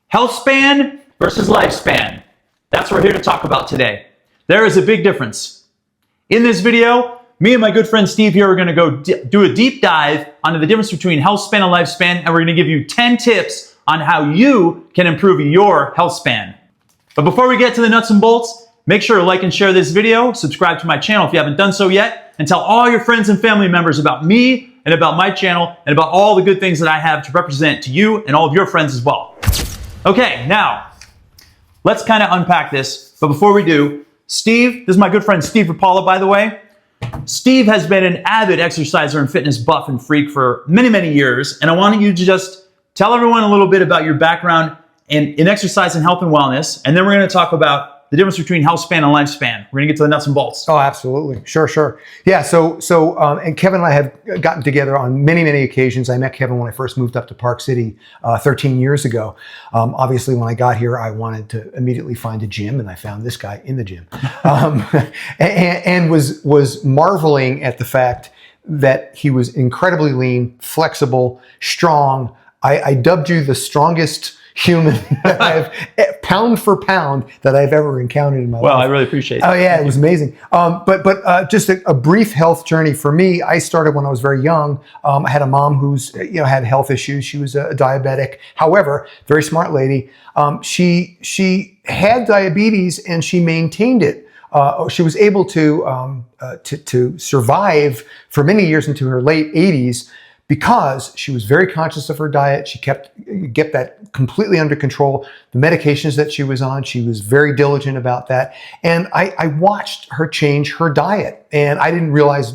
Health span versus lifespan. That's what we're here to talk about today. There is a big difference. In this video, me and my good friend Steve here are going to go do a deep dive onto the difference between health span and lifespan, and we're going to give you 10 tips on how you can improve your health span. But before we get to the nuts and bolts, make sure to like and share this video, subscribe to my channel if you haven't done so yet, and tell all your friends and family members about me and about my channel and about all the good things that I have to represent to you and all of your friends as well. Okay, now, let's kind of unpack this. But before we do, Steve, this is my good friend Steve Rapella, by the way. Steve has been an avid exerciser and fitness buff and freak for many, many years. And I wanted you to just tell everyone a little bit about your background in exercise and health and wellness. And then we're going to talk about the difference between health span and lifespan. We're going to get to the nuts and bolts. Oh, absolutely. Sure. Yeah, and Kevin and I have gotten together on many, many occasions. I met Kevin when I first moved up to Park City 13 years ago. Obviously, when I got here, I wanted to immediately find a gym, and I found this guy in the gym. And was marveling at the fact that he was incredibly lean, flexible, strong. I dubbed you the strongest human that I've, pound for pound, that I've ever encountered in my life. Well, I really appreciate that. Oh yeah, it was amazing. But just a brief health journey for me. I started when I was very young. I had a mom who's had health issues. She was a diabetic. However, very smart lady. She had diabetes and she maintained it. She was able to survive for many years into her late 80s. Because she was very conscious of her diet. She kept that completely under control. The medications that she was on, she was very diligent about that. And I watched her change her diet. And I didn't realize,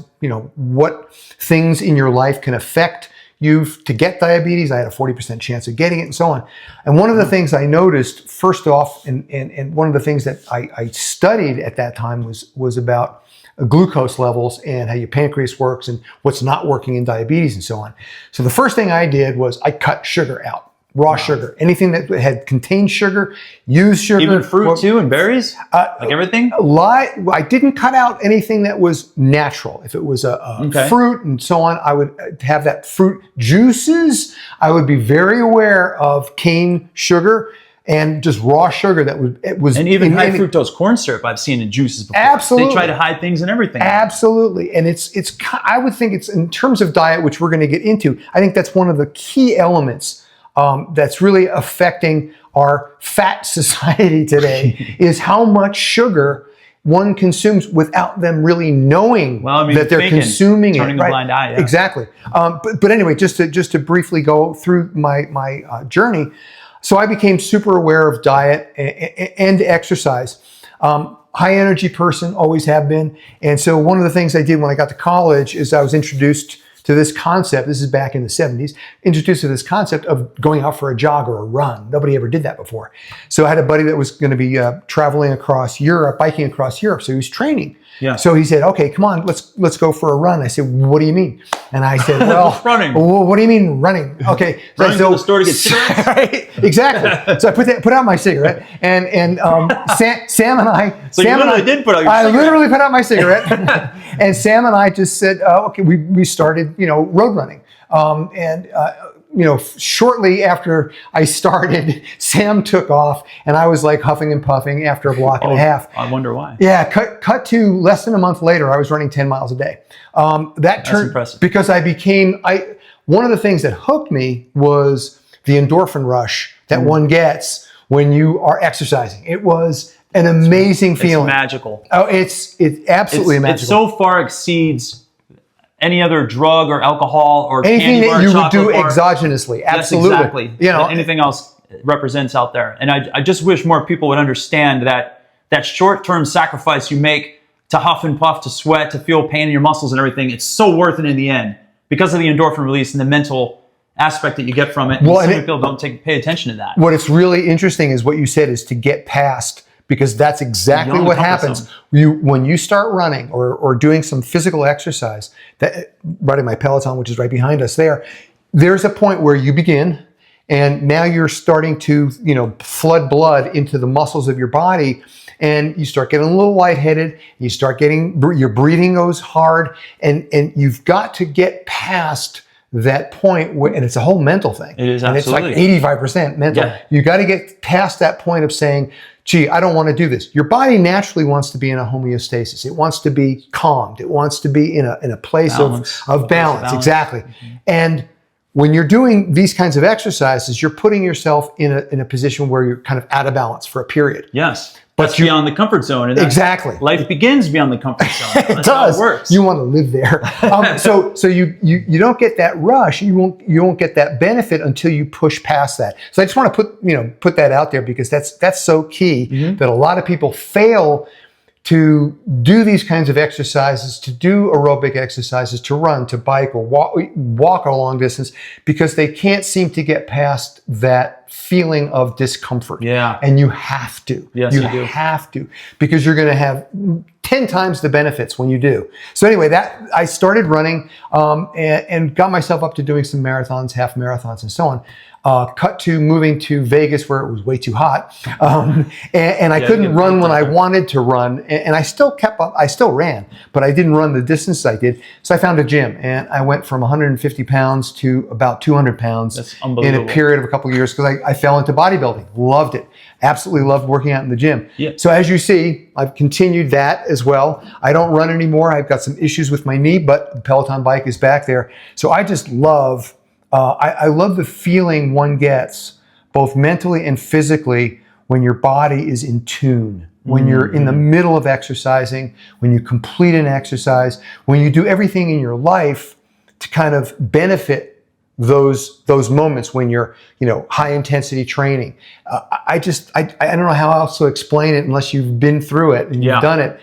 what things in your life can affect you to get diabetes. I had a 40% chance of getting it and so on. And one of the things I noticed, first off, and one of the things that I studied at that time was about glucose levels and how your pancreas works and what's not working in diabetes and so on. So the first thing I did was I cut sugar out, raw sugar. Anything that had contained sugar, used sugar. Even fruit too and berries? Like everything? I didn't cut out anything that was natural. If it was a fruit and so on, I would have that fruit juices. I would be very aware of cane sugar and just raw sugar it was and even high fructose corn syrup I've seen in juices before. Absolutely. They try to hide things and everything. Absolutely. And I would think it's, in terms of diet, which we're going to get into, I think that's one of the key elements that's really affecting our fat society today is how much sugar one consumes without them really knowing that they're consuming turning a blind eye. Yeah. Exactly. But anyway, just to briefly go through my journey. So I became super aware of diet and exercise. High energy person, always have been. And so one of the things I did when I got to college is I was introduced to this concept. This is back in the 70s, introduced to this concept of going out for a jog or a run. Nobody ever did that before. So I had a buddy that was going to be traveling across Europe, biking across Europe. So he was training. Yeah. So he said, okay, come on, let's go for a run. I said, what do you mean? And I said, well, running. Well, what do you mean running? Okay. So running to the store to get cigarettes? Right, exactly. So I put out my cigarette and Sam and I. So Sam you literally did put out your cigarette. cigarette? I literally put out my cigarette. And Sam and I just said, okay, we started, road running. Shortly after I started, Sam took off and I was like huffing and puffing after a block and a half. I wonder why. Yeah, cut to less than a month later, I was running 10 miles a day. That's impressive. Because one of the things that hooked me was the endorphin rush that one gets when you are exercising. It was an amazing feeling. It's magical. Oh, it's absolutely magical. It so far exceeds any other drug or alcohol or anything candy bar, that you would do bar. Exogenously. Absolutely. Yes, exactly. That anything else represents out there. And I just wish more people would understand that short-term sacrifice you make to huff and puff, to sweat, to feel pain in your muscles and everything, it's so worth it in the end because of the endorphin release and the mental aspect that you get from it. Well, and people don't pay attention to that. What it's really interesting is what you said is to get past, because that's exactly what happens. When you start running or doing some physical exercise, riding my Peloton, which is right behind us there's a point where you begin and now you're starting to, flood blood into the muscles of your body and you start getting a little lightheaded. You start your breathing goes hard and you've got to get past that point where, and it's a whole mental thing. It is, and absolutely. it's like 85% mental. Yeah. You got to get past that point of saying, gee, I don't want to do this. Your body naturally wants to be in a homeostasis. It wants to be calmed. It wants to be in a place of balance. Exactly. Mm-hmm. And when you're doing these kinds of exercises, you're putting yourself in a position where you're kind of out of balance for a period. Yes. But that's beyond the comfort zone. And exactly. Life begins beyond the comfort zone. It does. How it works. You want to live there. So you don't get that rush. You won't get that benefit until you push past that. So I just want to put that out there, because that's so key, mm-hmm. that a lot of people fail to do these kinds of exercises, to do aerobic exercises, to run, to bike, or walk a long distance, because they can't seem to get past that feeling of discomfort. Yeah. And you have to. Yes, you do. have to, because you're going to have 10 times the benefits when you do. So anyway, that I started running and got myself up to doing some marathons, half marathons, and so on. Cut to moving to Vegas, where it was way too hot, and I couldn't run when I wanted to run, and I still kept up. I still ran, but I didn't run the distance I did. So I found a gym, and I went from 150 pounds to about 200 pounds in a period of a couple of years, because I fell into bodybuilding. Loved it. Absolutely loved working out in the gym. Yeah. So as you see, I've continued that as well. I don't run anymore. I've got some issues with my knee, but the Peloton bike is back there. So I just love. I love the feeling one gets, both mentally and physically, when your body is in tune, when you're in the middle of exercising, when you complete an exercise, when you do everything in your life to kind of benefit those moments when you're, high intensity training. I don't know how else to explain it unless you've been through it and you've done it.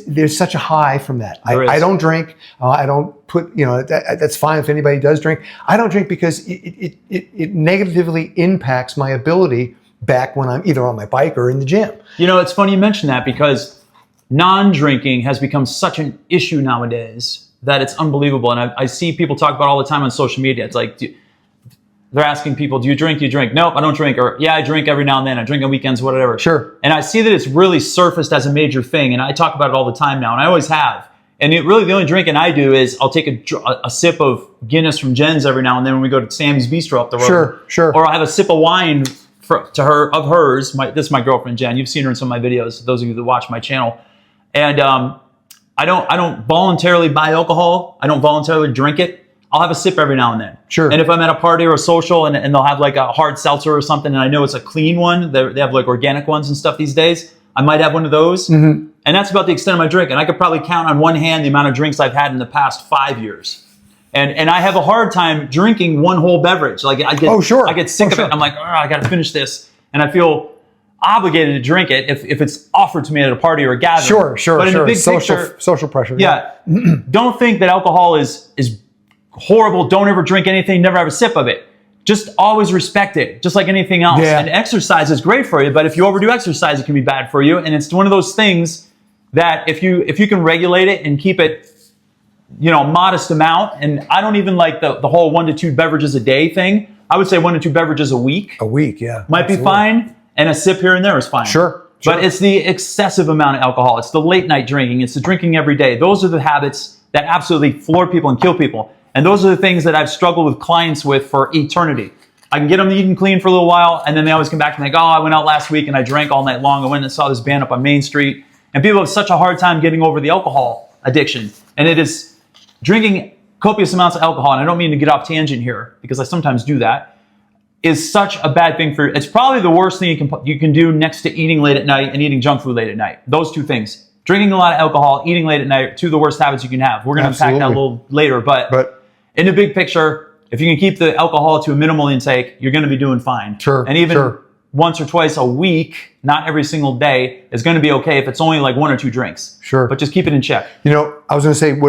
There's such a high from that. I don't drink. I don't put, that's fine if anybody does drink. I don't drink because it negatively impacts my ability back when I'm either on my bike or in the gym. It's funny you mention that, because non-drinking has become such an issue nowadays that it's unbelievable. And I see people talk about all the time on social media. It's like, they're asking people, do you drink? Do you drink? Nope, I don't drink. Or, yeah, I drink every now and then. I drink on weekends, whatever. Sure. And I see that it's really surfaced as a major thing. And I talk about it all the time now, and I always have. And really the only drinking I do is I'll take a sip of Guinness from Jen's every now and then when we go to Sammy's Bistro up the road. Sure. Or I'll have a sip of wine of hers. This is my girlfriend, Jen. You've seen her in some of my videos, those of you that watch my channel. And I don't voluntarily buy alcohol. I don't voluntarily drink it. I'll have a sip every now and then. Sure. And if I'm at a party or a social and they'll have like a hard seltzer or something, and I know it's a clean one, they have like organic ones and stuff these days, I might have one of those. Mm-hmm. And that's about the extent of my drink. And I could probably count on one hand the amount of drinks I've had in the past 5 years. And I have a hard time drinking one whole beverage. Like I get sick of it. I'm like, I got to finish this. And I feel obligated to drink it if it's offered to me at a party or a gathering. Sure. But in the big picture, social pressure. Yeah. Don't think that alcohol is horrible. Don't ever drink anything. Never have a sip of it. Just always respect it, just like anything else. Yeah. And exercise is great for you, but if you overdo exercise, it can be bad for you. And it's one of those things that if you can regulate it and keep it, modest amount. And I don't even like the whole 1 to 2 beverages a day thing. I would say 1 to 2 beverages a week. A week, yeah. Might be fine. And a sip here and there is fine. Sure. But it's the excessive amount of alcohol. It's the late night drinking. It's the drinking every day. Those are the habits that absolutely floor people and kill people. And those are the things that I've struggled with clients with for eternity. I can get them eating clean for a little while, and then they always come back to me like, I went out last week and I drank all night long. I went and saw this band up on Main Street. And people have such a hard time getting over the alcohol addiction. And it is drinking copious amounts of alcohol, and I don't mean to get off tangent here because I sometimes do that, is such a bad thing for you. It's probably the worst thing you can do next to eating late at night and eating junk food late at night. Those two things. Drinking a lot of alcohol, eating late at night are two of the worst habits you can have. We're going to unpack that a little later, but in the big picture, if you can keep the alcohol to a minimal intake, you're going to be doing fine. Sure. And even once or twice a week, not every single day, is going to be okay if it's only like 1 or 2 drinks. Sure. But just keep it in check. I was going to say,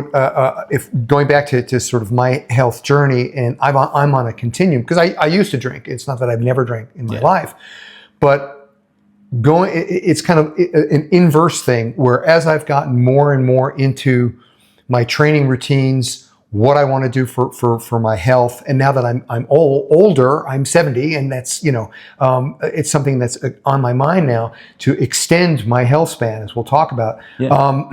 if going back to sort of my health journey, and I'm on a continuum, because I used to drink. It's not that I've never drank in my life, but it's kind of an inverse thing where as I've gotten more and more into my training routines, what I want to do for my health, and now that I'm older, I'm 70, and that's it's something that's on my mind now to extend my health span, as we'll talk about. Yeah.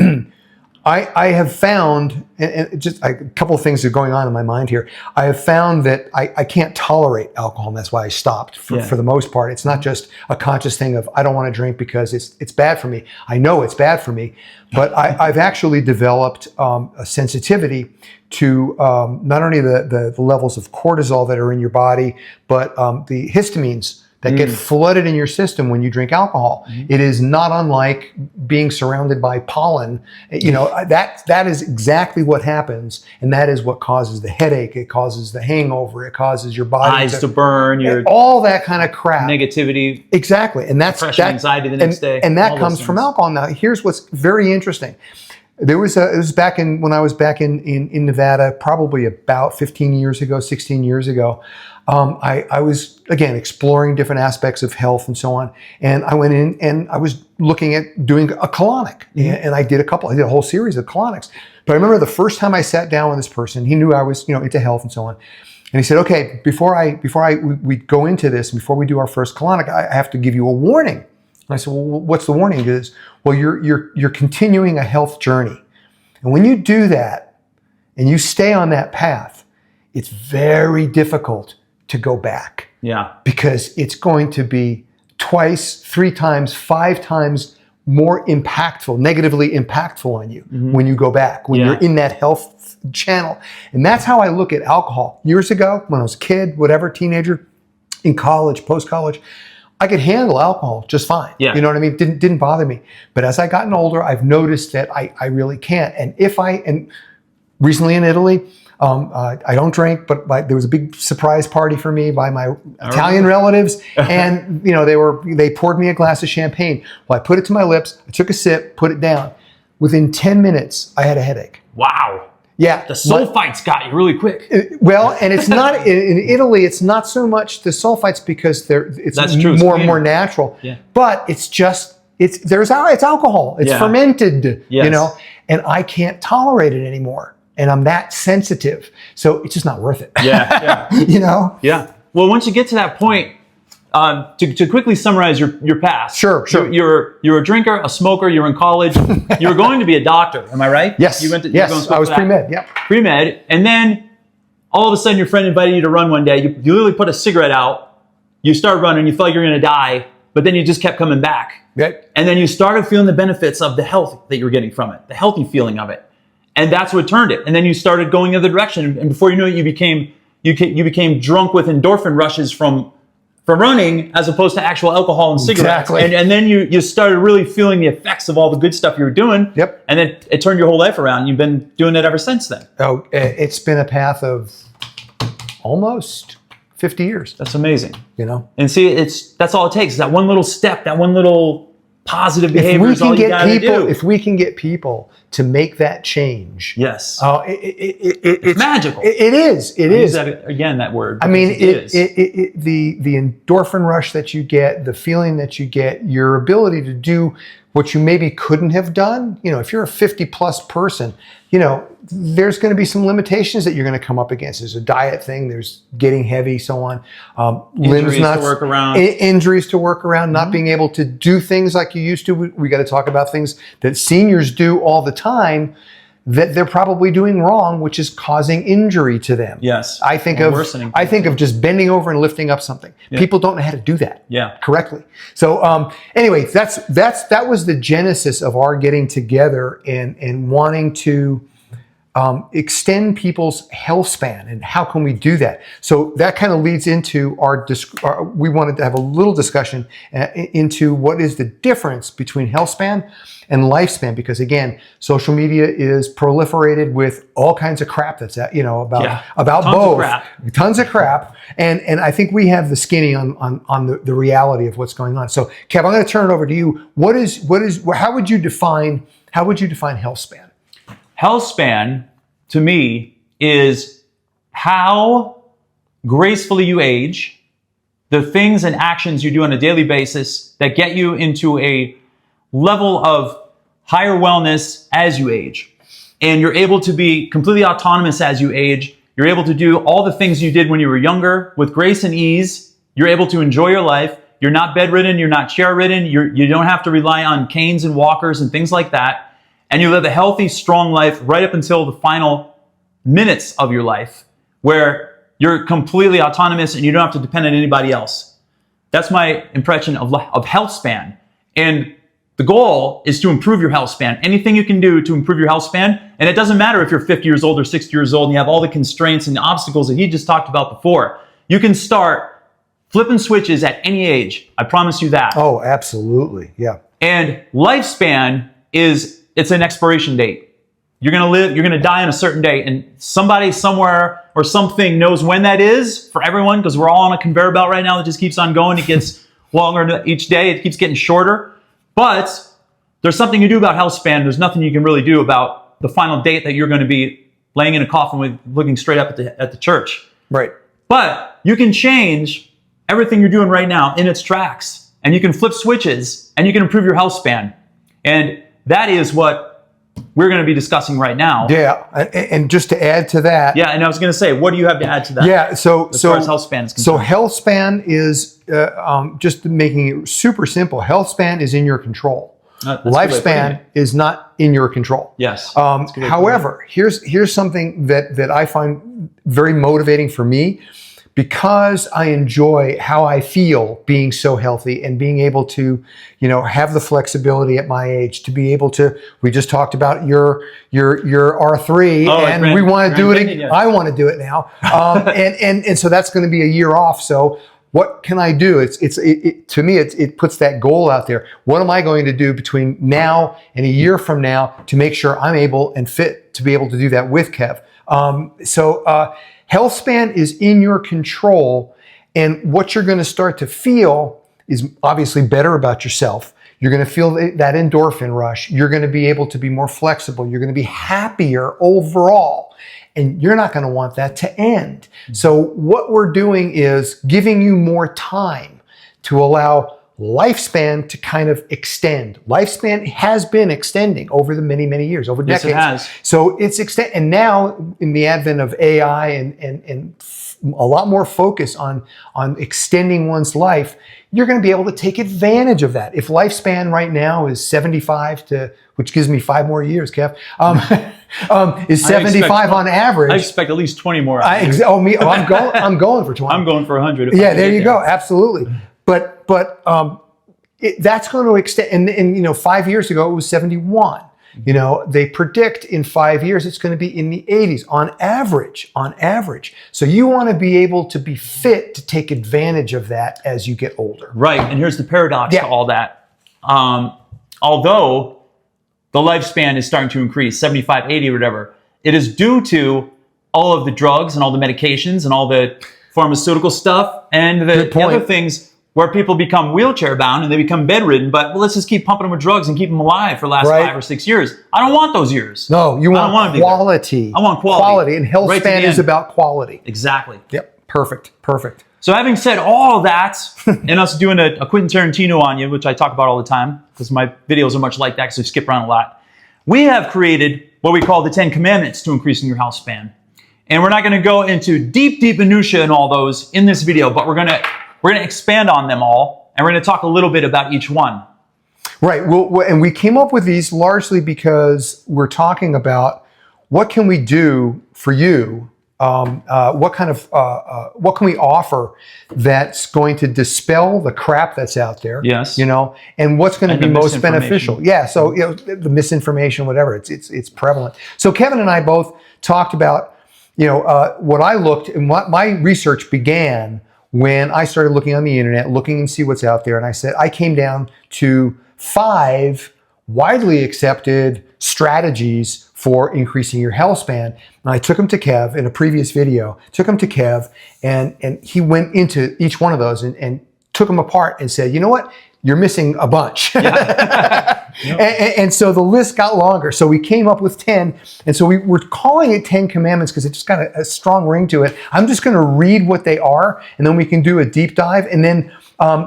I have found, and just a couple of things are going on in my mind here. I have found that I can't tolerate alcohol, and that's why I stopped for the most part. It's not just a conscious thing of I don't want to drink because it's bad for me. I know it's bad for me, but I've actually developed a sensitivity to not only the levels of cortisol that are in your body, but the histamines that get flooded in your system when you drink alcohol. It is not unlike being surrounded by pollen. You know, that is exactly what happens, and that is what causes the headache. It causes the hangover. It causes your body eyes to burn, your all that kind of crap. Negativity. Exactly, and that's depression, anxiety the next day. And that comes from alcohol. Now, here's what's very interesting. It was back when I was back in Nevada, probably about 15 years ago, 16 years ago. I was, again, exploring different aspects of health and so on. And I went in and I was looking at doing a colonic. And I did a whole series of colonics. But I remember the first time I sat down with this person, he knew I was, into health and so on. And he said, okay, before we go into this, before we do our first colonic, I have to give you a warning. And I said, well, what's the warning? He goes, well, you're continuing a health journey. And when you do that and you stay on that path, it's very difficult to go back. Yeah. Because it's going to be twice, 3 times, 5 times more impactful, negatively impactful on you when you go back, when you're in that health channel. And that's how I look at alcohol. Years ago, when I was a kid, whatever, teenager, in college, post-college, I could handle alcohol just fine. Yeah. You know what I mean? Didn't bother me. But as I gotten older, I've noticed that I really can't. And recently in Italy, I don't drink, but there was a big surprise party for me by my Italian relatives, and they poured me a glass of champagne. Well, I put it to my lips, I took a sip, put it down. Within 10 minutes, I had a headache. Wow. Yeah. The sulfites got you really quick. And it's not in Italy. It's not so much the sulfites because it's more natural. Yeah. But it's alcohol. It's fermented. Yes. And I can't tolerate it anymore. And I'm that sensitive, so it's just not worth it. Yeah. Yeah. Well, once you get to that point, to quickly summarize your past. Sure. You're a drinker, a smoker. You're in college. You were going to be a doctor. Am I right? Yes. Yes. I was pre-med. Yeah. Pre-med, and then all of a sudden, your friend invited you to run one day. You literally put a cigarette out. You started running. You felt like you were going to die, but then you just kept coming back. Right. And then you started feeling the benefits of the health that you were getting from it, the healthy feeling of it. And that's what turned it. And then you started going the other direction. And before you knew it, you became drunk with endorphin rushes from running as opposed to actual alcohol and cigarettes. Exactly. And then you started really feeling the effects of all the good stuff you were doing. Yep. And then it turned your whole life around. You've been doing it ever since then. Oh, it's been a path of almost 50 years. That's amazing. And see, that's all it takes. That one little step, that one little positive behavior is all you gotta do. If we can get people to make that change. Yes. It's magical. It is. It is. Again, that word. I mean, the endorphin rush that you get, the feeling that you get, your ability to do what you maybe couldn't have done. If you're a 50+ person, there's going to be some limitations that you're going to come up against. There's a diet thing. There's getting heavy, so on. Injuries to work around. Injuries to work around. Not being able to do things like you used to. We got to talk about things that seniors do all the time that they're probably doing wrong, which is causing injury to them. Yes. I think of just bending over and lifting up something. Yeah. People don't know how to do that correctly. So anyway, that was the genesis of our getting together and wanting to extend people's health span. And how can we do that? So that kind of leads into we wanted to have a little discussion into what is the difference between health span and lifespan, because again, social media is proliferated with all kinds of crap that's about both. Tons of crap. And I think we have the skinny on the reality of what's going on. So Kev, I'm going to turn it over to you. How would you define health span? Health span, to me, is how gracefully you age, the things and actions you do on a daily basis that get you into a level of higher wellness as you age. And you're able to be completely autonomous as you age. You're able to do all the things you did when you were younger with grace and ease. You're able to enjoy your life. You're not bedridden. You're not chair ridden. You don't have to rely on canes and walkers and things like that. and you live a healthy, strong life right up until the final minutes of your life, where you're completely autonomous and you don't have to depend on anybody else. That's my impression of health span. And the goal is to improve your health span. Anything you can do to improve your health span, and it doesn't matter if you're 50 years old or 60 years old and you have all the constraints and the obstacles that he just talked about before. You can start flipping switches at any age. I promise you that. Oh, absolutely. Yeah. And lifespan it's an expiration date. You're going to die on a certain day, and somebody somewhere or something knows when that is for everyone, because we're all on a conveyor belt right now that just keeps on going. It gets longer each day. It keeps getting shorter. But there's something you do about health span. There's nothing you can really do about the final date that you're going to be laying in a coffin with, looking straight up at the church. Right. But you can change everything you're doing right now in its tracks, and you can flip switches, and you can improve your health span. And that is what we're going to be discussing right now. Yeah, and just to add to that. Yeah, and I was going to say, what do you have to add to that? Yeah, as far as health span is concerned. So health span is, just making it super simple, health span is in your control. Lifespan is not in your control. Yes. However, here's something that I find very motivating for me, because I enjoy how I feel being so healthy and being able to, have the flexibility at my age to be able to. We just talked about your R3, and we want to do it. Yeah. I want to do it now, and so that's going to be a year off. So what can I do? To me, it puts that goal out there. What am I going to do between now and a year from now to make sure I'm able and fit to be able to do that with Kev? Health span is in your control, and what you're going to start to feel is obviously better about yourself. You're going to feel that endorphin rush. You're going to be able to be more flexible. You're going to be happier overall, and you're not going to want that to end. So what we're doing is giving you more time to allow lifespan to kind of extend. Lifespan has been extending over the many, many years, over decades. Yes, it has. So it's and now in the advent of AI and a lot more focus on extending one's life, you're going to be able to take advantage of that. If lifespan right now is 75 which gives me 5 more years, Kev, is 75 on average. I expect at least 20 more. I'm going for 20. I'm going for 100. Yeah, there you go. Absolutely. But that's going to extend. And 5 years ago, it was 71. They predict in 5 years, it's going to be in the 80s on average. So you want to be able to be fit to take advantage of that as you get older. Right. And here's the paradox to all that. Although the lifespan is starting to increase, 75, 80, or whatever, it is due to all of the drugs and all the medications and all the pharmaceutical stuff and the other things where people become wheelchair bound and they become bedridden, but let's just keep pumping them with drugs and keep them alive for the last 5 or 6 years. I don't want those years. No, you want quality. I want quality. And health span is about quality. Exactly. Yep. Perfect. So having said all that, and us doing a Quentin Tarantino on you, which I talk about all the time, because my videos are much like that because I skip around a lot, we have created what we call the 10 Commandments to increasing your health span. And we're not going to go into deep minutia and all those in this video, but we're going to expand on them all, and we're going to talk a little bit about each one. Right. Well, and we came up with these largely because we're talking about what can we do for you. What can we offer that's going to dispel the crap that's out there? Yes. And what's going to be most beneficial? Yeah. So the misinformation, whatever, it's prevalent. So Kevin and I both talked about what I looked and what my research began when I started looking on the internet, looking and see what's out there. And I said, I came down to 5 widely accepted strategies for increasing your health span. And I took them to Kev in a previous video, and he went into each one of those and took them apart and said, you know what? You're missing a bunch. Yeah. and so the list got longer. So we came up with 10. And so we're calling it 10 Commandments because it just got a strong ring to it. I'm just going to read what they are, and then we can do a deep dive. And then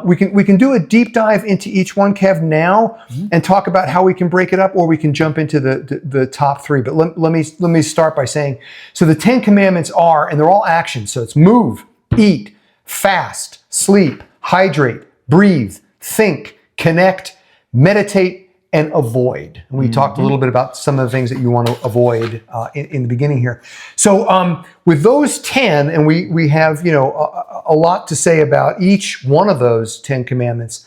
we can do a deep dive into each one, Kev, now, and talk about how we can break it up, or we can jump into the top 3. But let me start by saying, so the 10 Commandments are, and they're all actions. So it's move, eat, fast, sleep, hydrate, breathe, think, connect, meditate, and avoid. And we talked a little bit about some of the things that you want to avoid in the beginning here. So with those 10, and we have, you know, a lot to say about each one of those 10 commandments.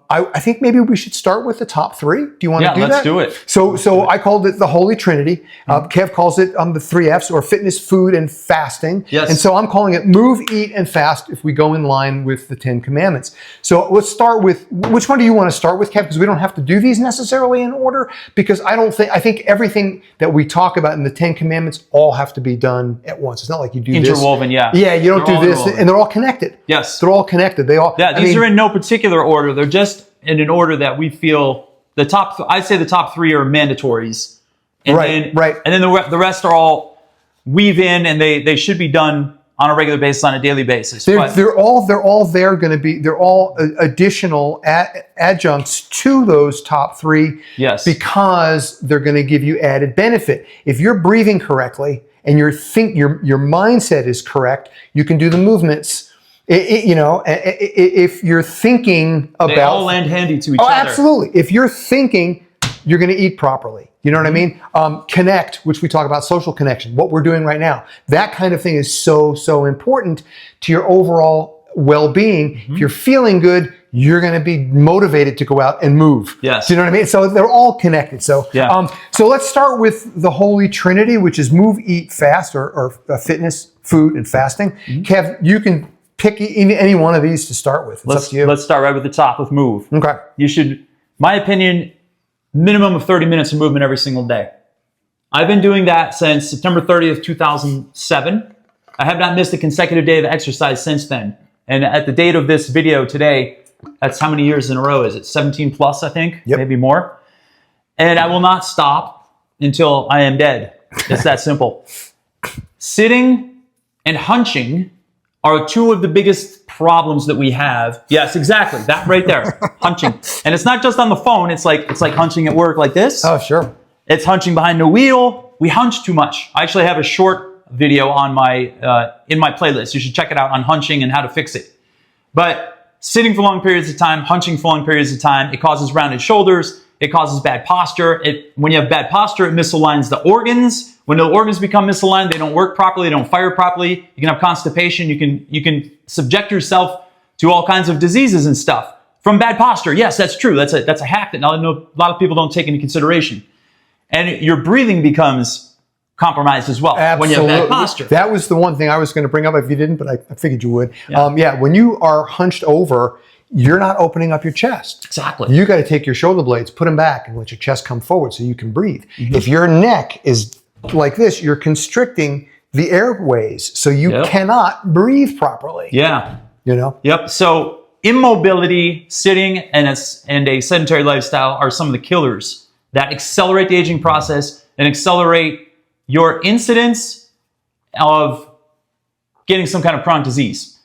I think maybe we should start with the top 3. Do you want to do that? Yeah, let's do it. So I called it the Holy Trinity. Kev calls it the 3 F's, or fitness, food, and fasting. Yes. And so I'm calling it move, eat, and fast if we go in line with the 10 commandments. So let's start with, which one do you want to start with, Kev? Because we don't have to do these necessarily in order, because I think everything that we talk about in the 10 commandments all have to be done at once. It's not like you do interwoven, this. Yeah, you don't do this, interwoven. and they're all connected. Yes. They're all connected. They all. Yeah, these are in no particular order. They're just in an order that we feel the top. I'd say the top 3 are mandatories. And right. And then the rest are all weave in, and they should be done on a regular basis, on a daily basis. They're all additional adjuncts to those top 3. Yes. Because they're going to give you added benefit. If you're breathing correctly and your mindset is correct, you can do the movements. If you're thinking about, they all land handy to each other. Oh, absolutely. If you're thinking, you're going to eat properly. You know what I mean? Connect, which we talk about, social connection, what we're doing right now. That kind of thing is so important to your overall well-being. If you're feeling good, you're going to be motivated to go out and move. Yes. Do you know what I mean? So they're all connected. So, so let's start with the Holy Trinity, which is move, eat, fast, or fitness, food, and fasting. Kev, you can pick any one of these to start with. It's up to you. Let's start right with the top with move. Okay. You should, my opinion, minimum of 30 minutes of movement every single day. I've been doing that since September 30th, 2007. I have not missed a consecutive day of exercise since then. And at the date of this video today, that's how many years in a row is it? 17 plus, I think, maybe more. And I will not stop until I am dead. It's that simple. Sitting and hunching are 2 of the biggest problems that we have. Yes, exactly. That right there, hunching. And it's not just on the phone. It's like hunching at work like this. Oh, sure. It's hunching behind the wheel. We hunch too much. I actually have a short video on my in my playlist. You should check it out on hunching and how to fix it. But sitting for long periods of time, hunching for long periods of time, it causes rounded shoulders. It causes bad posture. When you have bad posture, it misaligns the organs. When the organs become misaligned, they don't work properly, they don't fire properly. You can have constipation. You can subject yourself to all kinds of diseases and stuff from bad posture. Yes, that's true. That's a hack that I know a lot of people don't take into consideration. And your breathing becomes compromised as well. Absolutely. When you have bad posture. That was the one thing I was going to bring up if you didn't, but I figured you would. Yeah. When you are hunched over, you're not opening up your chest. Exactly. You got to take your shoulder blades, put them back, and let your chest come forward so you can breathe. If your neck is like this, you're constricting the airways, so you cannot breathe properly. Yeah. You know? Yep. So immobility, sitting, and a sedentary lifestyle are some of the killers that accelerate the aging process and accelerate your incidence of getting some kind of chronic disease.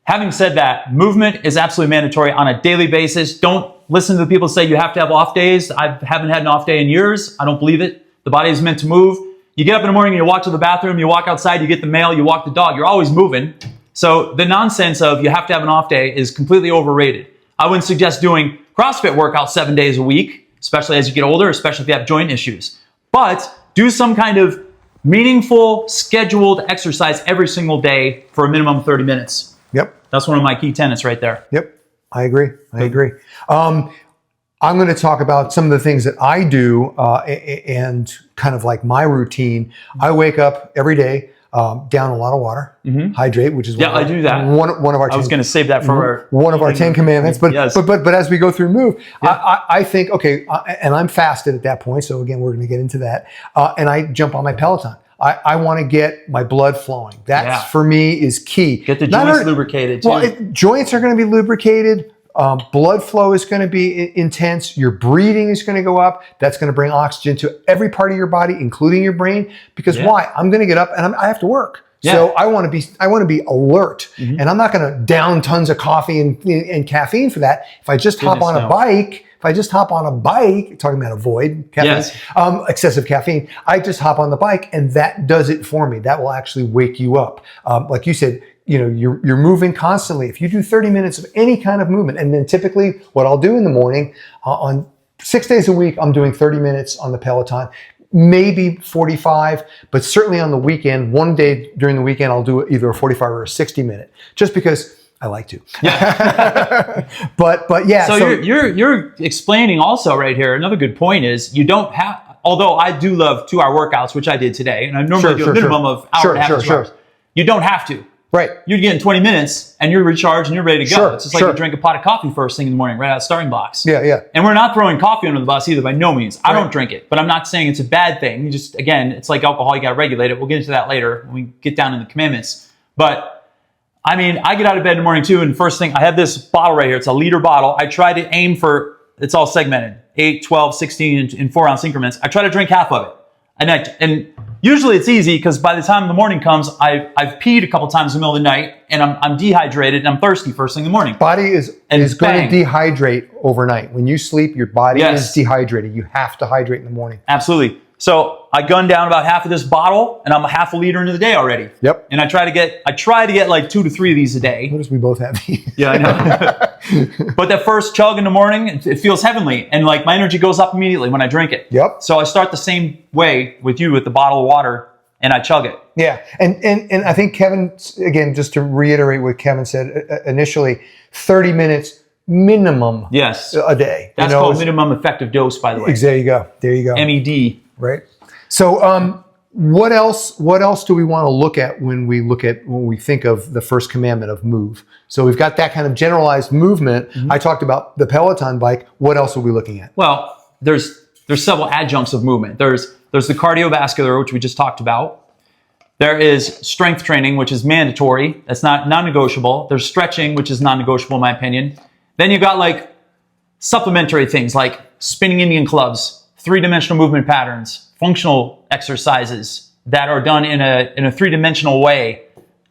Having said that, movement is absolutely mandatory on a daily basis. Don't listen to the people say you have to have off days. I haven't had an off day in years. I don't believe it. The body is meant to move. You get up in the morning, you walk to the bathroom, you walk outside, you get the mail, you walk the dog. You're always moving. So the nonsense of you have to have an off day is completely overrated. I wouldn't suggest doing CrossFit workouts 7 days a week, especially as you get older, especially if you have joint issues. But do some kind of meaningful, scheduled exercise every single day for a minimum of 30 minutes. Yep. That's one of my key tenets right there. Yep. I agree. I'm going to talk about some of the things that I do and kind of like my routine. I wake up every day, down a lot of water, hydrate, which is I do that. One of our. I was going to save that for one of our 10 commandments. But yes. but as we go through move, I think and I'm fasted at that point. So again, we're going to get into that. And I jump on my Peloton. I want to get my blood flowing. That for me is key. Get the joints lubricated too. Well, joints are going to be lubricated. Blood flow is going to be intense. Your breathing is going to go up. That's going to bring oxygen to every part of your body, including your brain. Because why? I'm going to get up and I have to work. So I want to be alert, and I'm not going to down tons of coffee and caffeine for that. If I just hop on a bike, talking about avoid caffeine, excessive caffeine, I just hop on the bike and that does it for me. That will actually wake you up. Like you said, you're moving constantly. If you do 30 minutes of any kind of movement, and then typically what I'll do in the morning on 6 days a week, I'm doing 30 minutes on the Peloton, maybe 45, but certainly on the weekend, one day during the weekend, I'll do either a 45 or a 60 minute, just because I like to. Yeah. but yeah. So you're explaining also right here. Another good point is you don't have. Although I do love 2-hour workouts, which I did today, and I normally do a minimum of hour and a half to 2 hours. You don't have to. Right. You're getting 20 minutes and you're recharged and you're ready to go. It's just like you drink a pot of coffee first thing in the morning, right out of the starting blocks. Yeah, yeah. And we're not throwing coffee under the bus either, by no means. I don't drink it, but I'm not saying it's a bad thing. You just, again, it's like alcohol, you got to regulate it. We'll get into that later when we get down in the commandments. But I mean, I get out of bed in the morning too, and first thing, I have this bottle right here. It's a liter bottle. I try to aim for, it's all segmented, 8, 12, 16 in 4 ounce increments. I try to drink half of it. And usually it's easy because by the time the morning comes, I've peed a couple times in the middle of the night and I'm dehydrated and I'm thirsty first thing in the morning. Body is going to dehydrate overnight. When you sleep, your body is dehydrated. You have to hydrate in the morning. Absolutely. So I gun down about half of this bottle and I'm a half a liter into the day already. Yep. And I try to get like 2 to 3 of these a day. Notice we both have these. Yeah, I know. But that first chug in the morning, it feels heavenly. And like my energy goes up immediately when I drink it. Yep. So I start the same way with you with the bottle of water and I chug it. Yeah. And I think Kevin, again, just to reiterate what Kevin said initially, 30 minutes minimum a day. That's called minimum effective dose, by the way. There you go. There you go. MED. Right. So what else do we want to look at when we think of the first commandment of move? So we've got that kind of generalized movement. Mm-hmm. I talked about the Peloton bike. What else are we looking at? Well, there's several adjuncts of movement. There's the cardiovascular, which we just talked about. There is strength training, which is mandatory. That's non-negotiable. There's stretching, which is non-negotiable in my opinion. Then you've got like supplementary things like spinning Indian clubs, 3-dimensional movement patterns, functional exercises that are done in a 3-dimensional way.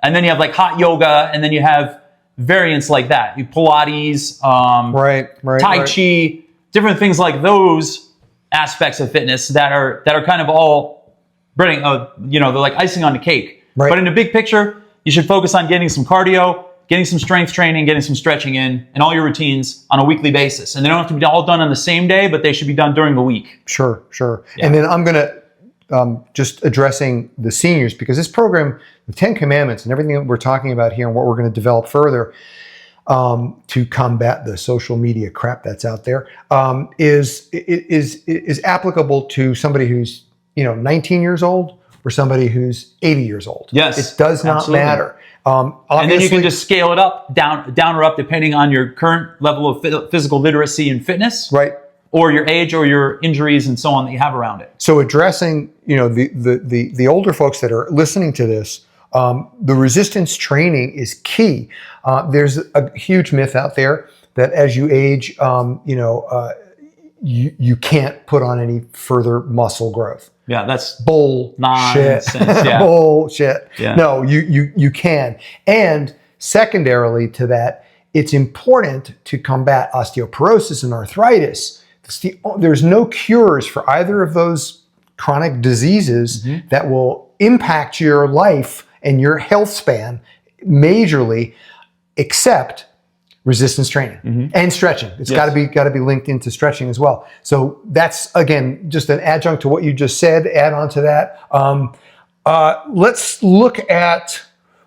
And then you have like hot yoga, and then you have variants like that. You Pilates, Tai Chi, different things like those aspects of fitness that are kind of all bringing, they're like icing on the cake. Right. But in the big picture, you should focus on getting some cardio, getting some strength training, getting some stretching in all your routines on a weekly basis. And they don't have to be all done on the same day, but they should be done during the week. Sure. Yeah. And then I'm going to just addressing the seniors, because this program, the 10 Commandments and everything that we're talking about here and what we're going to develop further to combat the social media crap that's out there is applicable to somebody who's 19 years old or somebody who's 80 years old. Yes, it does not matter. And then you can just scale it up, down or up, depending on your current level of physical literacy and fitness, right? Or your age, or your injuries, and so on that you have around it. So addressing, the older folks that are listening to this, the resistance training is key. There's a huge myth out there that as you age, you can't put on any further muscle growth. Yeah, that's bullshit. Yeah. Bullshit. Yeah. No, you can. And secondarily to that, it's important to combat osteoporosis and arthritis. There's no cures for either of those chronic diseases that will impact your life and your health span majorly, except resistance training and stretching. It's got to be linked into stretching as well. So that's, again, just an adjunct to what you just said. Add on to that. Let's look at.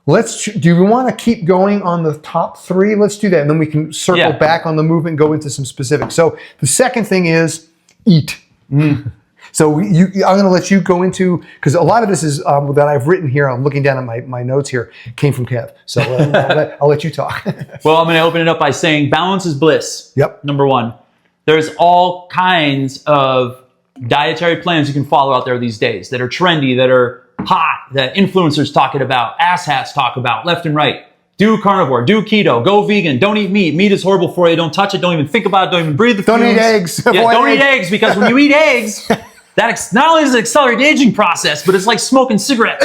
Do we want to keep going on the top 3? Let's do that, and then we can circle back on the movement and go into some specifics. So the second thing is eat. So I'm going to let you go into, because a lot of this is that I've written here. I'm looking down at my notes here. Came from Kev. So I'll let you talk. Well, I'm going to open it up by saying balance is bliss. Yep. Number 1. There's all kinds of dietary plans you can follow out there these days that are trendy, that are hot, that influencers talking about, asshats talk about, left and right. Do carnivore, do keto, go vegan, don't eat meat. Meat is horrible for you. Don't touch it. Don't even think about it. Don't even breathe the fumes. Don't eat eggs. Don't eat eggs, because when you eat eggs, that not only is it an accelerated aging process, but it's like smoking cigarettes.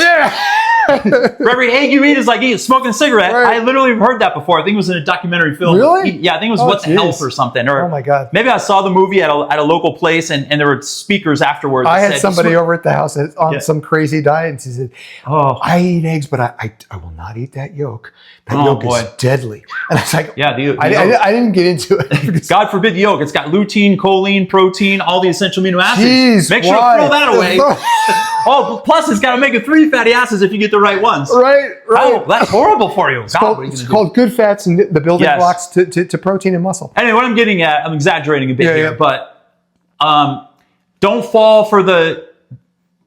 For every egg you eat is like smoking a cigarette. Right. I literally heard that before. I think it was in a documentary film. Really? Yeah, I think it was What the Health or something. Or oh my God. maybe I saw the movie at a local place and there were speakers afterwards. I had somebody over at the house on some crazy diet, and she said, "Oh, I eat eggs, but I will not eat that yolk. That yolk is deadly." And I was like, yeah, I didn't get into it. God forbid the yolk. It's got lutein, choline, protein, all the essential amino acids. Jeez, make sure to throw that away. Oh, plus it's got omega-3 fatty acids if you get the right ones. Right. Oh, that's horrible for you. It's called good fats and the building blocks to protein and muscle. Anyway, what I'm getting at, I'm exaggerating a bit here, yeah. but don't fall for the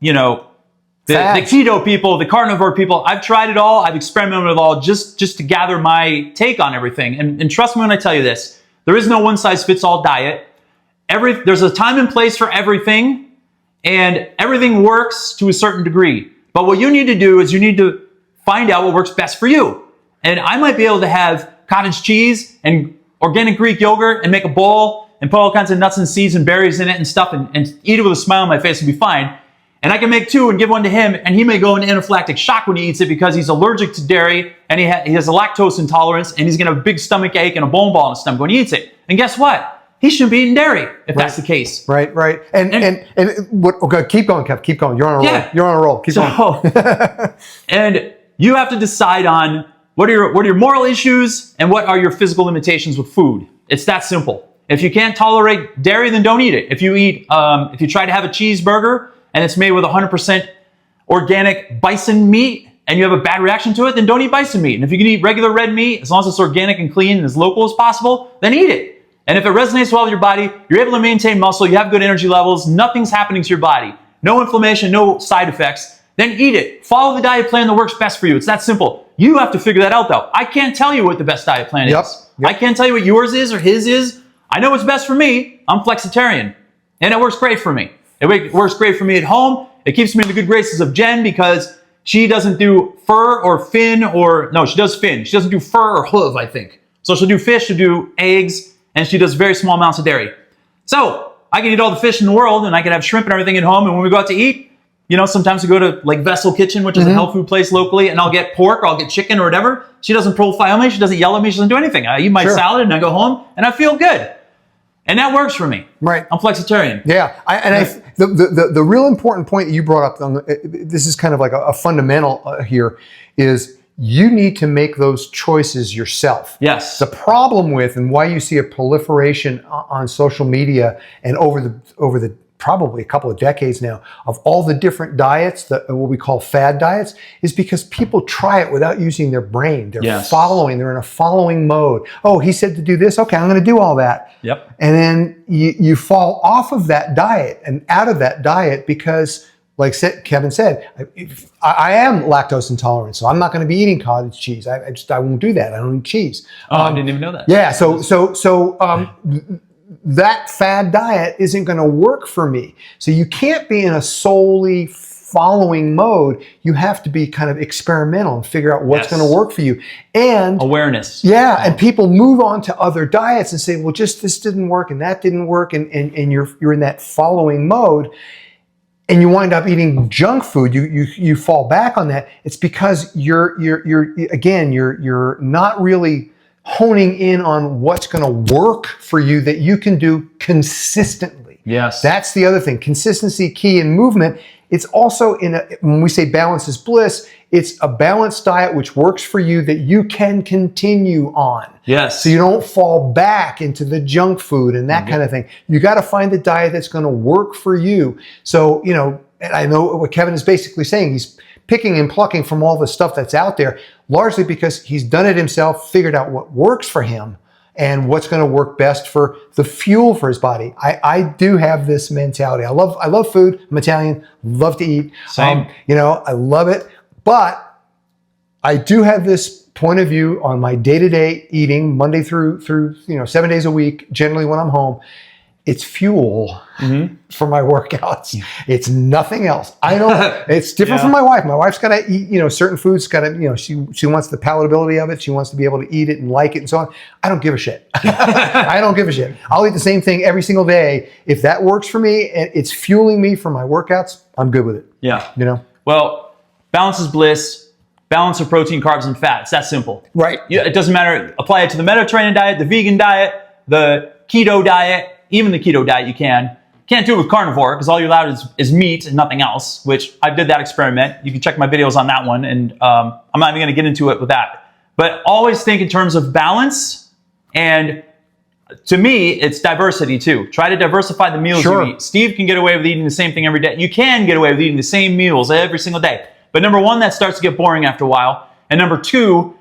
keto people, the carnivore people. I've tried it all. I've experimented with it all just to gather my take on everything. And trust me when I tell you this, there is no one-size-fits-all diet. There's a time and place for everything, and everything works to a certain degree. But what you need to do is you need to find out what works best for you. And I might be able to have cottage cheese and organic Greek yogurt and make a bowl and put all kinds of nuts and seeds and berries in it and stuff and eat it with a smile on my face and be fine. And I can make two and give one to him, and he may go into anaphylactic shock when he eats it because he's allergic to dairy and he has a lactose intolerance, and he's going to have a big stomach ache and a bone ball in his stomach when he eats it. And guess what? He shouldn't be eating dairy if that's the case. Right. And what? Okay, keep going, Kev. Keep going. You're on a roll. You're on a roll. Keep going. And you have to decide on what are your moral issues and what are your physical limitations with food. It's that simple. If you can't tolerate dairy, then don't eat it. If you try to have a cheeseburger and it's made with 100% organic bison meat and you have a bad reaction to it, then don't eat bison meat. And if you can eat regular red meat, as long as it's organic and clean and as local as possible, then eat it. And if it resonates well with your body, you're able to maintain muscle, you have good energy levels, nothing's happening to your body, no inflammation, no side effects, then eat it. Follow the diet plan that works best for you. It's that simple. You have to figure that out though. I can't tell you what the best diet plan is. I can't tell you what yours is or his is. I know what's best for me. I'm flexitarian. And it works great for me. It works great for me at home. It keeps me in the good graces of Jen because she doesn't do fur or fin no, she does fin. She doesn't do fur or hoof, I think. So she'll do fish, she'll do eggs, and she does very small amounts of dairy. So I can eat all the fish in the world and I can have shrimp and everything at home. And when we go out to eat, sometimes we go to like Vessel Kitchen, which is a health food place locally, and I'll get pork or I'll get chicken or whatever. She doesn't profile me. She doesn't yell at me. She doesn't do anything. I eat my salad and I go home and I feel good. And that works for me. Right. I'm flexitarian. Yeah. The real important point that you brought up, this is kind of like a fundamental here, is you need to make those choices yourself. Yes. The problem with, and why you see a proliferation on social media and over the probably a couple of decades now of all the different diets, what we call fad diets, is because people try it without using their brain. They're they're in a following mode. Oh, he said to do this. Okay, I'm going to do all that. Yep. And then you fall off of that diet and out of that diet because, like Kevin said, I am lactose intolerant, so I'm not going to be eating cottage cheese. I won't do that. I don't eat cheese. I didn't even know that. Yeah. That fad diet isn't going to work for me. So you can't be in a solely following mode. You have to be kind of experimental and figure out what's going to work for you. And awareness. Yeah. And people move on to other diets and say, well, just this didn't work and that didn't work. And you're in that following mode. And you wind up eating junk food. You fall back on that. It's because you're not really honing in on what's going to work for you that you can do consistently. Yes. That's the other thing. Consistency, key in movement. It's also when we say balance is bliss, it's a balanced diet which works for you that you can continue on. Yes. So you don't fall back into the junk food and that kind of thing. You got to find the diet that's going to work for you. So, and I know what Kevin is basically saying. He's picking and plucking from all the stuff that's out there, largely because he's done it himself, figured out what works for him and what's going to work best for the fuel for his body. I do have this mentality. I love food. I'm Italian, love to eat. Same. I love it. But I do have this point of view on my day-to-day eating, Monday through 7 days a week, generally when I'm home. It's fuel for my workouts. It's nothing else. I know it's different from my wife. My wife's got to eat, certain foods. Got to, she wants the palatability of it. She wants to be able to eat it and like it and so on. I don't give a shit. I don't give a shit. I'll eat the same thing every single day. If that works for me and it's fueling me for my workouts, I'm good with it. Yeah. You know. Well, balance is bliss. balance of protein, carbs, and fat. It's that simple. Right. It doesn't matter. Apply it to the Mediterranean diet, the vegan diet, the keto diet, even the keto diet you can. Can't do it with carnivore because all you're allowed is meat and nothing else, which I did that experiment. You can check my videos on that one, and I'm not even going to get into it with that. But always think in terms of balance, and to me, it's diversity too. Try to diversify the meals you eat. Steve can get away with eating the same thing every day. You can get away with eating the same meals every single day. But number one, that starts to get boring after a while. And number two,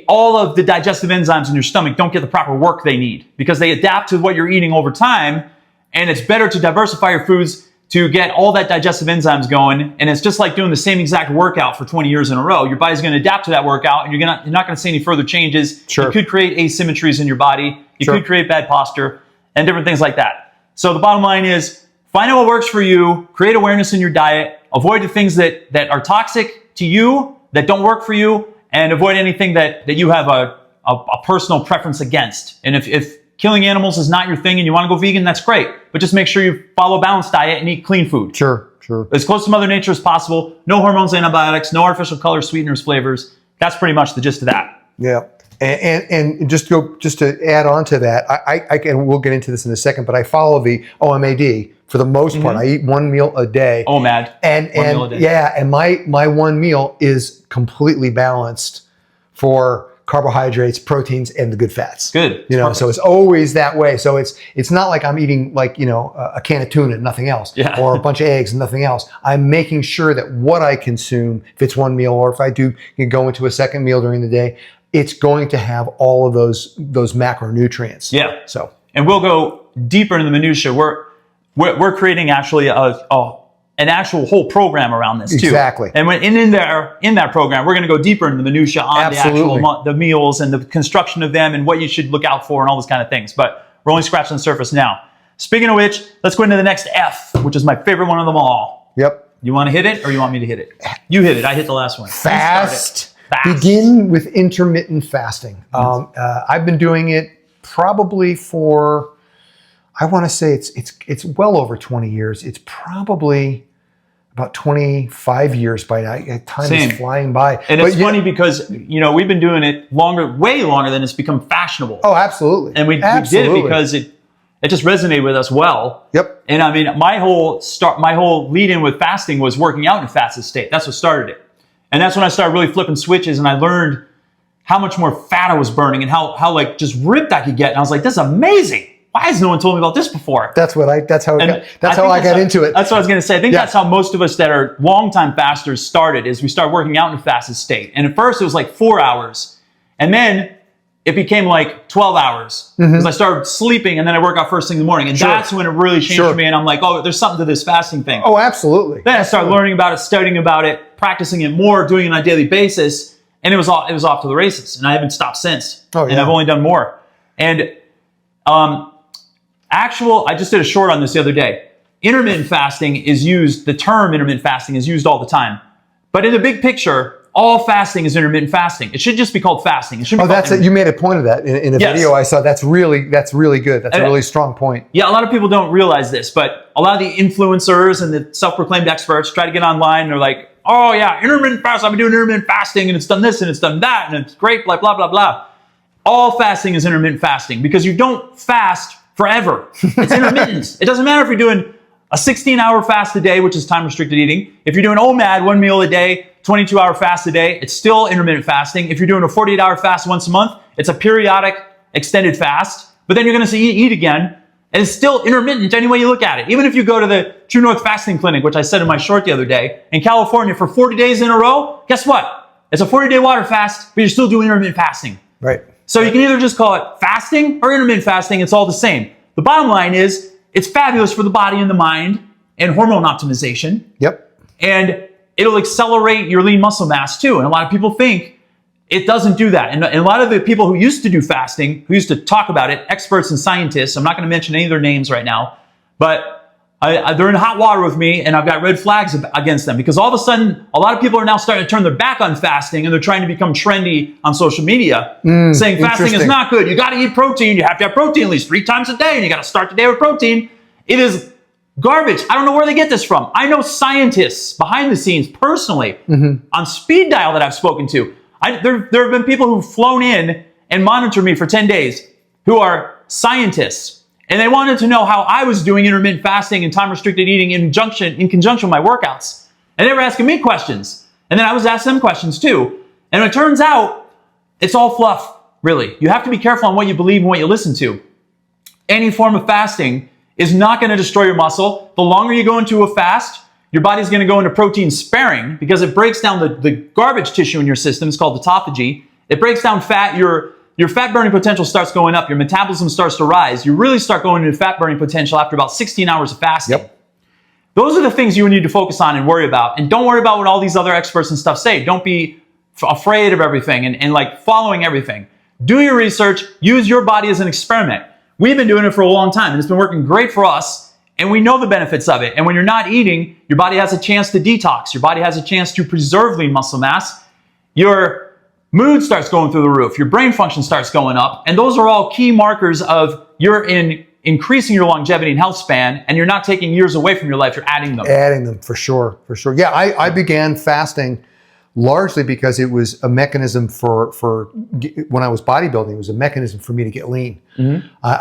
all of the digestive enzymes in your stomach don't get the proper work they need because they adapt to what you're eating over time. And it's better to diversify your foods to get all that digestive enzymes going. And it's just like doing the same exact workout for 20 years in a row. Your body's going to adapt to that workout, and you're not going to see any further changes. You could create asymmetries in your body. You could create bad posture and different things like that. So the bottom line is find out what works for you, create awareness in your diet, avoid the things that are toxic to you, that don't work for you, and avoid anything that you have a personal preference against. And if killing animals is not your thing and you want to go vegan, that's great. But just make sure you follow a balanced diet and eat clean food. Sure. As close to Mother Nature as possible. No hormones, antibiotics, no artificial colors, sweeteners, flavors. That's pretty much the gist of that. Yeah. And just to add on to that, we'll get into this in a second, but I follow the OMAD for the most part. I eat one meal a day. OMAD. And meal a day. Yeah, and my one meal is completely balanced for carbohydrates, proteins, and the good fats. Good. So it's always that way. So it's not like I'm eating a can of tuna and nothing else, or a bunch of eggs and nothing else. I'm making sure that what I consume, if it's one meal or if I do go into a second meal during the day, it's going to have all of those macronutrients. Yeah. So, and we'll go deeper into the minutia. We're creating actually an actual whole program around this too. Exactly. And in that program, we're going to go deeper into the minutia on the meals and the construction of them and what you should look out for and all those kind of things. But we're only scratching the surface now. Speaking of which, let's go into the next F, which is my favorite one of them all. Yep. You want to hit it or you want me to hit it? You hit it. I hit the last one. Fast. Begin with intermittent fasting. I've been doing it probably for, I want to say it's well over 20 years. It's probably about 25 years by now. Time is flying by. And it's funny because, we've been doing it way longer than it's become fashionable. Oh, absolutely. And we did it because it just resonated with us well. Yep. And I mean, my whole lead in with fasting was working out in a fasted state. That's what started it. And that's when I started really flipping switches and I learned how much more fat I was burning and how just ripped I could get. And I was like, this is amazing. Why has no one told me about this before? That's how I got into it. That's what I was going to say. I think that's how most of us that are longtime fasters started, is we started working out in a fasted state. And at first it was like 4 hours. And then it became like 12 hours because I started sleeping and then I work out first thing in the morning. And that's when it really changed for me. And I'm like, oh, there's something to this fasting thing. Oh, absolutely. Then I started learning about it, studying about it, practicing it more, doing it on a daily basis. And it was off to the races. And I haven't stopped since. Oh, yeah. And I've only done more. And I just did a short on this the other day. Intermittent fasting the term intermittent fasting is used all the time. But in the big picture, all fasting is intermittent fasting. It should just be called fasting. It shouldn't be called you made a point of that in a video I saw. That's really good. That's a really strong point. Yeah, a lot of people don't realize this, but a lot of the influencers and the self-proclaimed experts try to get online and they're like, oh yeah, intermittent fasting, I've been doing intermittent fasting and it's done this and it's done that and it's great, blah, blah, blah, blah. All fasting is intermittent fasting because you don't fast forever. It's intermittent. It doesn't matter if you're doing a 16-hour fast a day, which is time-restricted eating. If you're doing OMAD, one meal a day, 22-hour fast a day, it's still intermittent fasting. If you're doing a 48-hour fast once a month, it's a periodic extended fast. But then you're going to eat again, and it's still intermittent any way you look at it. Even if you go to the True North Fasting Clinic, which I said in my short the other day, in California for 40 days in a row, guess what? It's a 40-day water fast, but you're still doing intermittent fasting. Right. So you can either just call it fasting or intermittent fasting. It's all the same. The bottom line is it's fabulous for the body and the mind and hormone optimization. Yep. And it'll accelerate your lean muscle mass too. And a lot of people think it doesn't do that. And a lot of the people who used to do fasting, who used to talk about it, experts and scientists, I'm not going to mention any of their names right now, but they're in hot water with me and I've got red flags against them because all of a sudden, a lot of people are now starting to turn their back on fasting and they're trying to become trendy on social media saying fasting is not good. You got to eat protein. You have to have protein at least 3 times a day and you got to start the day with protein. It is Garbage. I don't know where they get this from. I know scientists behind the scenes personally on speed dial that I've spoken to. There have been people who've flown in and monitored me for 10 days who are scientists. And they wanted to know how I was doing intermittent fasting and time-restricted eating in conjunction with my workouts. And they were asking me questions. And then I was asking them questions too. And it turns out it's all fluff, really. You have to be careful on what you believe and what you listen to. Any form of fasting is not going to destroy your muscle. The longer you go into a fast, your body's going to go into protein sparing because it breaks down the garbage tissue in your system. It's called autophagy. It breaks down fat. Your fat burning potential starts going up. Your metabolism starts to rise. You really start going into fat burning potential after about 16 hours of fasting. Yep. Those are the things you need to focus on and worry about. And don't worry about what all these other experts and stuff say. Don't be afraid of everything and like following everything. Do your research. Use your body as an experiment. We've been doing it for a long time and it's been working great for us and we know the benefits of it. And when you're not eating, your body has a chance to detox. Your body has a chance to preserve lean muscle mass. Your mood starts going through the roof. Your brain function starts going up. And those are all key markers of you're increasing your longevity and health span and you're not taking years away from your life. You're adding them. Adding them, for sure, for sure. Yeah, I began fasting largely because it was a mechanism for when I was bodybuilding, it was a mechanism for me to get lean.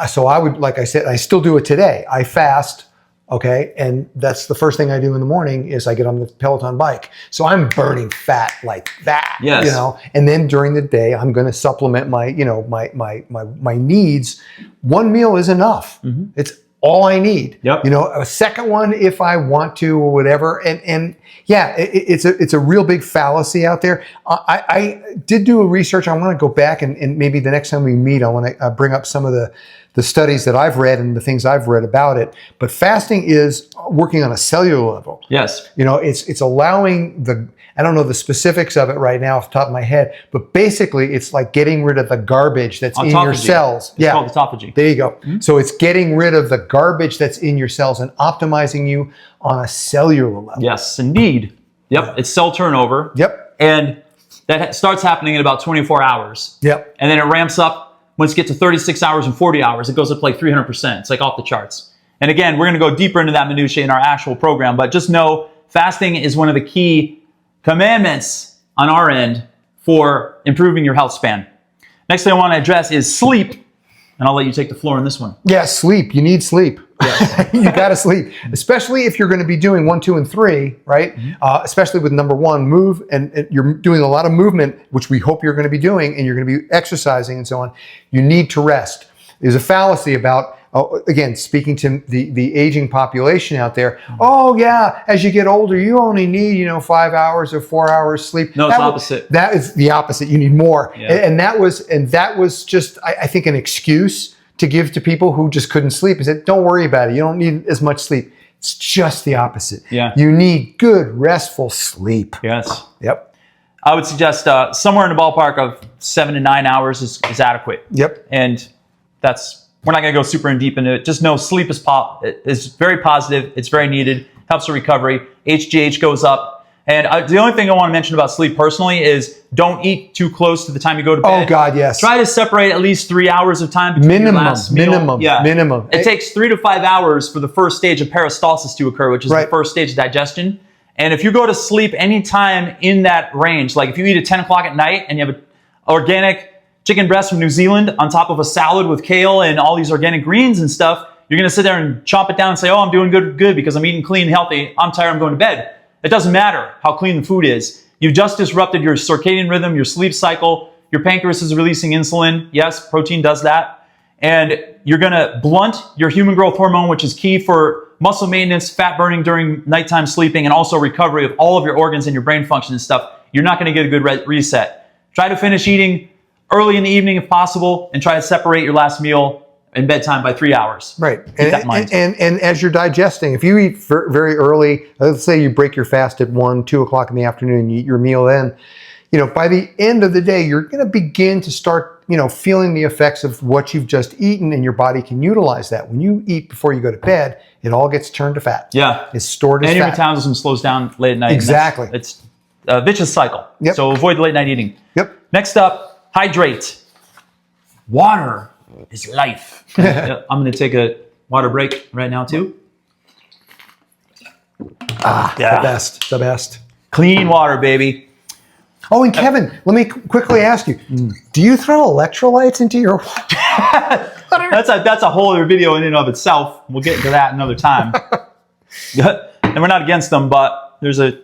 So I would, like I said, I still do it today. I fast, okay? And that's the first thing I do in the morning is I get on the Peloton bike. So I'm burning fat like that, you know? And then during the day, I'm going to supplement my, you know, my needs. One meal is enough. It's all I need. You know, a second one if I want to or whatever. And yeah, it's a real big fallacy out there. I did do a research. I want to go back and maybe the next time we meet, I want to bring up some of the studies that I've read and the things I've read about it. But fasting is working on a cellular level. Yes. You know, it's allowing I don't know the specifics of it right now off the top of my head, but basically it's like getting rid of the garbage that's in your cells. It's called autophagy. There you go. So it's getting rid of the garbage that's in your cells and optimizing you on a cellular level. Yes, indeed. Yep. It's cell turnover. Yep. And that starts happening in about 24 hours. Yep. And then it ramps up once you get to 36 hours and 40 hours. It goes up like 300%. It's like off the charts. And again, we're going to go deeper into that minutia in our actual program, but just know fasting is one of the key commandments on our end for improving your health span. Next thing I want to address is sleep. And I'll let you take the floor on this one. Yeah, sleep. You need sleep. You got to sleep, especially if you're going to be doing 1, 2, and 3, right? Especially with number 1, move, and you're doing a lot of movement, which we hope you're going to be doing, and you're going to be exercising and so on. You need to rest. There's a fallacy about, again, speaking to the aging population out there. Oh yeah, as you get older, you only need 5 hours or 4 hours sleep. No, it's opposite. That is the opposite. You need more, and that was just I think an excuse to give to people who just couldn't sleep. Is that don't worry about it. You don't need as much sleep. It's just the opposite. Yeah, you need good restful sleep. Yes. Yep. I would suggest somewhere in the ballpark of 7 to 9 hours is adequate. Yep. And we're not going to go super in deep into it. Just know sleep is very positive. It's very needed. Helps with recovery. HGH goes up. And the only thing I want to mention about sleep personally is don't eat too close to the time you go to bed. Oh God, yes. Try to separate at least 3 hours of time between your last meal. Minimum. It takes 3 to 5 hours for the first stage of peristalsis to occur, which is the first stage of digestion. And if you go to sleep anytime in that range, like if you eat at 10 o'clock at night and you have an organic chicken breast from New Zealand on top of a salad with kale and all these organic greens and stuff, you're going to sit there and chomp it down and say, oh, I'm doing good because I'm eating clean, healthy. I'm tired, I'm going to bed. It doesn't matter how clean the food is. You've just disrupted your circadian rhythm, your sleep cycle. Your pancreas is releasing insulin. Yes, protein does that. And you're going to blunt your human growth hormone, which is key for muscle maintenance, fat burning during nighttime sleeping, and also recovery of all of your organs and your brain function and stuff. You're not going to get a good reset. Try to finish eating early in the evening if possible, and try to separate your last meal and bedtime by 3 hours. Right. Keep that in mind. And as you're digesting, if you eat very early, let's say you break your fast at 1, 2 o'clock in the afternoon, you eat your meal then, by the end of the day, you're going to begin to start, feeling the effects of what you've just eaten, and your body can utilize that. When you eat before you go to bed, it all gets turned to fat. Yeah. It's stored as fat. And your metabolism slows down late at night. Exactly. It's a vicious cycle. Yep. So avoid the late night eating. Yep. Next up, hydrate. Water is life. I'm going to take a water break right now too. Yeah. The best, the best. Clean water, baby. Oh, and Kevin, let me quickly ask you, do you throw electrolytes into your water? That's a whole other video in and of itself. We'll get into that another time. And we're not against them, but there's an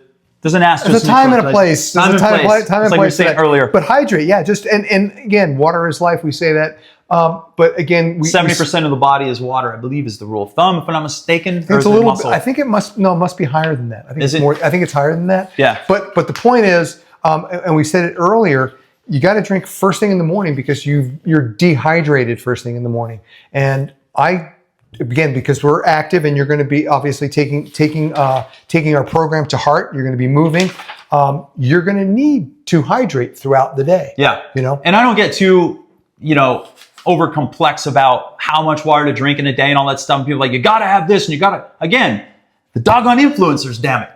asterisk. There's a time and a place. Time and place. Like we were saying earlier. But hydrate, yeah. Just and again, water is life. We say that. But again, 70% of the body is water, I believe, is the rule of thumb, if I'm not mistaken. It's a little bit. I think it must be higher than that. I think it's more. I think it's higher than that. Yeah. But the point is, and we said it earlier, you got to drink first thing in the morning because you're dehydrated first thing in the morning. And again, because we're active and you're going to be obviously taking our program to heart, you're going to be moving. You're going to need to hydrate throughout the day. Yeah. You know. And I don't get too, over complex about how much water to drink in a day and all that stuff. And people are like, you got to have this and you got to, again, the doggone influencers, damn it.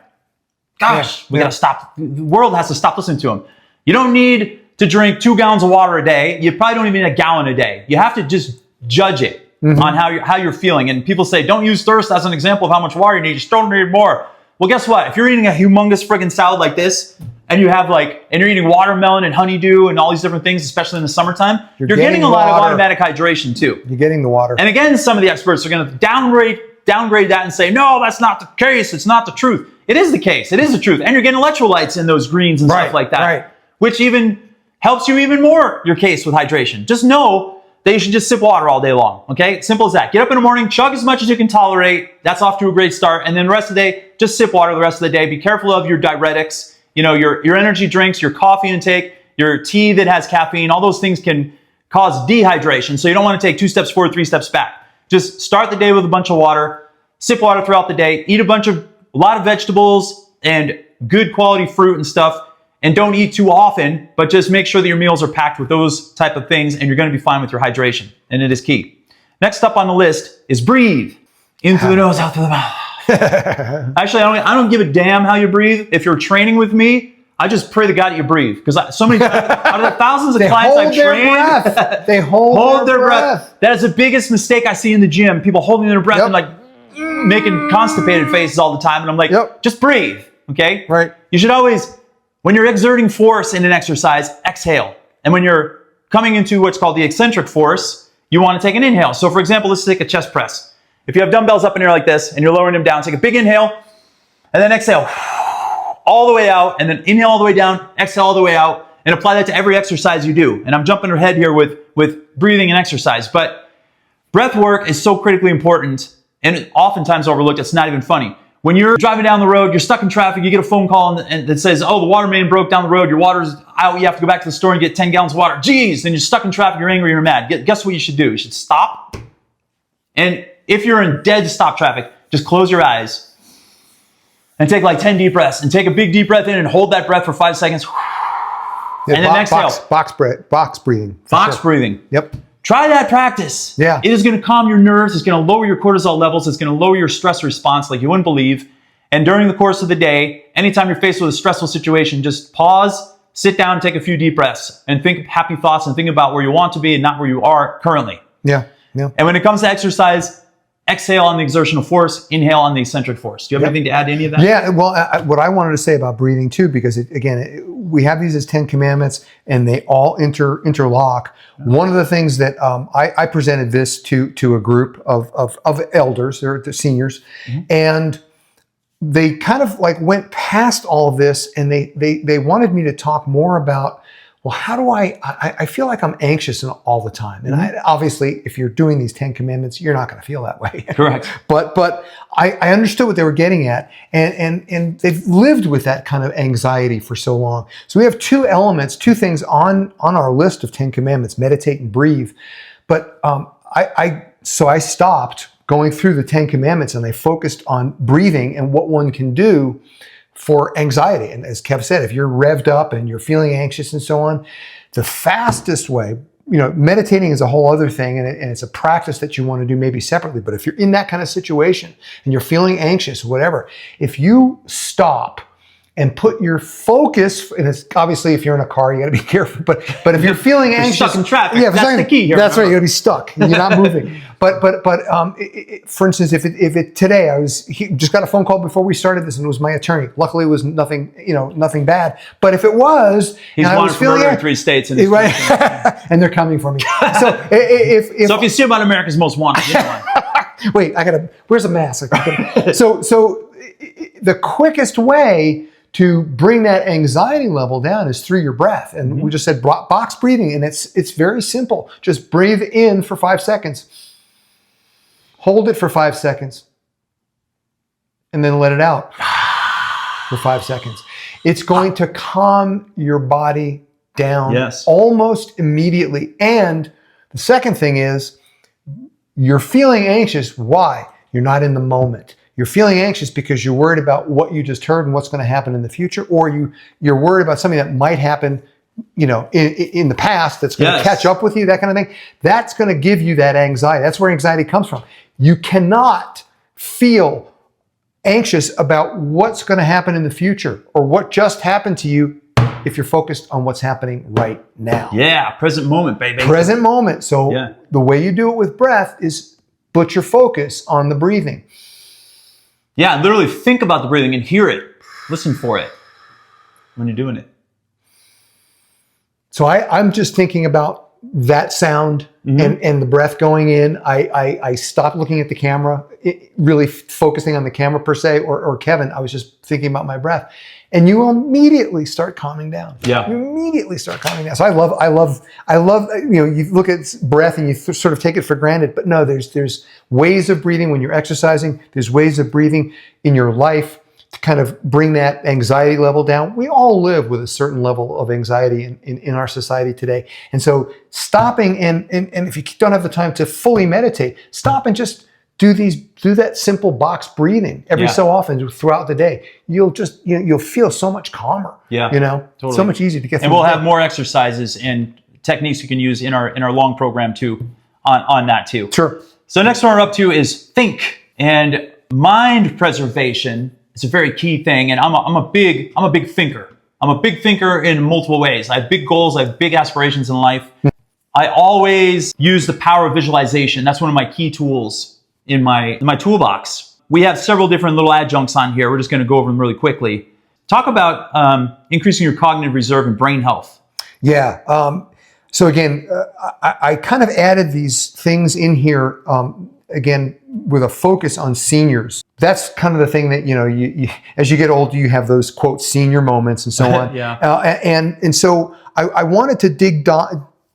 Gosh, we got to stop. The world has to stop listening to them. You don't need to drink 2 gallons of water a day. You probably don't even need a gallon a day. You have to just judge it on how you're feeling. And people say, don't use thirst as an example of how much water you need. You still need more. Well, guess what? If you're eating a humongous friggin' salad like this, and you have and you're eating watermelon and honeydew and all these different things, especially in the summertime, you're getting a lot of automatic hydration too. You're getting the water. And again, some of the experts are going to downgrade that and say, no, that's not the case. It's not the truth. It is the case. It is the truth. And you're getting electrolytes in those greens and stuff like that, which even helps you even more your case with hydration. Just know that you should just sip water all day long. Okay? Simple as that. Get up in the morning, chug as much as you can tolerate. That's off to a great start. And then the rest of the day, just sip water the rest of the day. Be careful of your diuretics. Your energy drinks, your coffee intake, your tea that has caffeine, all those things can cause dehydration. So you don't want to take 2 steps forward, 3 steps back. Just start the day with a bunch of water, sip water throughout the day, eat a lot of vegetables and good quality fruit and stuff. And don't eat too often, but just make sure that your meals are packed with those type of things and you're going to be fine with your hydration. And it is key. Next up on the list is breathe. In through the nose, out through the mouth. Actually, I don't give a damn how you breathe. If you're training with me, I just pray to God that you breathe. Because so many out of the thousands of clients I've trained, they hold their breath. That is the biggest mistake I see in the gym. People holding their breath and making constipated faces all the time. And I'm like, just breathe. Okay? Right. You should always, when you're exerting force in an exercise, exhale. And when you're coming into what's called the eccentric force, you want to take an inhale. So for example, let's take a chest press. If you have dumbbells up in the air like this and you're lowering them down, take a big inhale and then exhale all the way out and then inhale all the way down, exhale all the way out, and apply that to every exercise you do. And I'm jumping ahead here with breathing and exercise, but breath work is so critically important and oftentimes overlooked. It's not even funny. When you're driving down the road, you're stuck in traffic, you get a phone call and that says, oh, the water main broke down the road, your water's out, you have to go back to the store and get 10 gallons of water. Jeez, then you're stuck in traffic, you're angry, you're mad. Guess what you should do? You should stop. And if you're in dead stop traffic, just close your eyes and take like 10 deep breaths and take a big deep breath in and hold that breath for 5 seconds. And then exhale. Box breathing. Box breathing. Yep. Try that practice. Yeah. It is going to calm your nerves. It's going to lower your cortisol levels. It's going to lower your stress response like you wouldn't believe. And during the course of the day, anytime you're faced with a stressful situation, just pause, sit down, take a few deep breaths and think happy thoughts and think about where you want to be and not where you are currently. Yeah. Yeah. And when it comes to exercise, exhale on the exertional force, inhale on the eccentric force. Do you have anything to add to any of that? Yeah, well, what I wanted to say about breathing too, because we have these as 10 commandments and they all interlock. One of the things that I presented this to a group of elders, they're the seniors, and they kind of like went past all of this and they wanted me to talk more about, well, how do I feel like I'm anxious all the time. And obviously, if you're doing these 10 commandments, you're not going to feel that way. Correct. But I understood what they were getting at. And they've lived with that kind of anxiety for so long. So we have two things on our list of 10 commandments, meditate and breathe. But so I stopped going through the 10 commandments and I focused on breathing and what one can do for anxiety. And as Kev said, if you're revved up and you're feeling anxious and so on, the fastest way, meditating is a whole other thing and it's a practice that you want to do maybe separately. But if you're in that kind of situation and you're feeling anxious, whatever, if you stop and put your focus, and it's obviously if you're in a car, you got to be careful, but if you're feeling anxious, stuck in traffic. Yeah, That's the key here. That's right. You got to be stuck. You're not moving. But for instance, if it today, just got a phone call before we started this, and it was my attorney. Luckily, it was nothing bad. But if it was, he's wanted for murder in 3 states, and right, and they're coming for me. So if you see about America's Most Wanted, you know wait, where's a mask? So the quickest way to bring that anxiety level down is through your breath. And we just said box breathing, and it's very simple. Just breathe in for 5 seconds. Hold it for 5 seconds. And then let it out for 5 seconds. It's going to calm your body down almost immediately. And the second thing is, you're feeling anxious. Why? You're not in the moment. You're feeling anxious because you're worried about what you just heard and what's going to happen in the future, or you're worried about something that might happen, in the past that's going to catch up with you, that kind of thing. That's going to give you that anxiety. That's where anxiety comes from. You cannot feel anxious about what's going to happen in the future or what just happened to you if you're focused on what's happening right now. Yeah, present moment, baby. Present moment. So the way you do it with breath is put your focus on the breathing. Yeah, literally think about the breathing and hear it. Listen for it when you're doing it. So I'm just thinking about that sound and the breath going in. I stopped looking at the camera, really focusing on the camera per se, or Kevin. I was just thinking about my breath. And you immediately start calming down. Yeah. You immediately start calming down. So I love, you look at breath and you sort of take it for granted, but no, there's ways of breathing when you're exercising. There's ways of breathing in your life to kind of bring that anxiety level down. We all live with a certain level of anxiety in our society today. And so stopping and if you don't have the time to fully meditate, stop and just do that simple box breathing every so often throughout the day. You'll just, you'll feel so much calmer. Yeah. Totally. So much easier to get through. And we'll have more exercises and techniques you can use in our long program too on that too. Sure. So next one we're up to is think, and mind preservation is a very key thing. And I'm a big thinker. I'm a big thinker in multiple ways. I have big goals. I have big aspirations in life. I always use the power of visualization. That's one of my key tools in my toolbox. We have several different little adjuncts on here. We're just going to go over them really quickly. Talk about increasing your cognitive reserve and brain health. Yeah. So again, I kind of added these things in here, again, with a focus on seniors. That's kind of the thing that, you as you get older, you have those, quote, senior moments and so on. And so I wanted to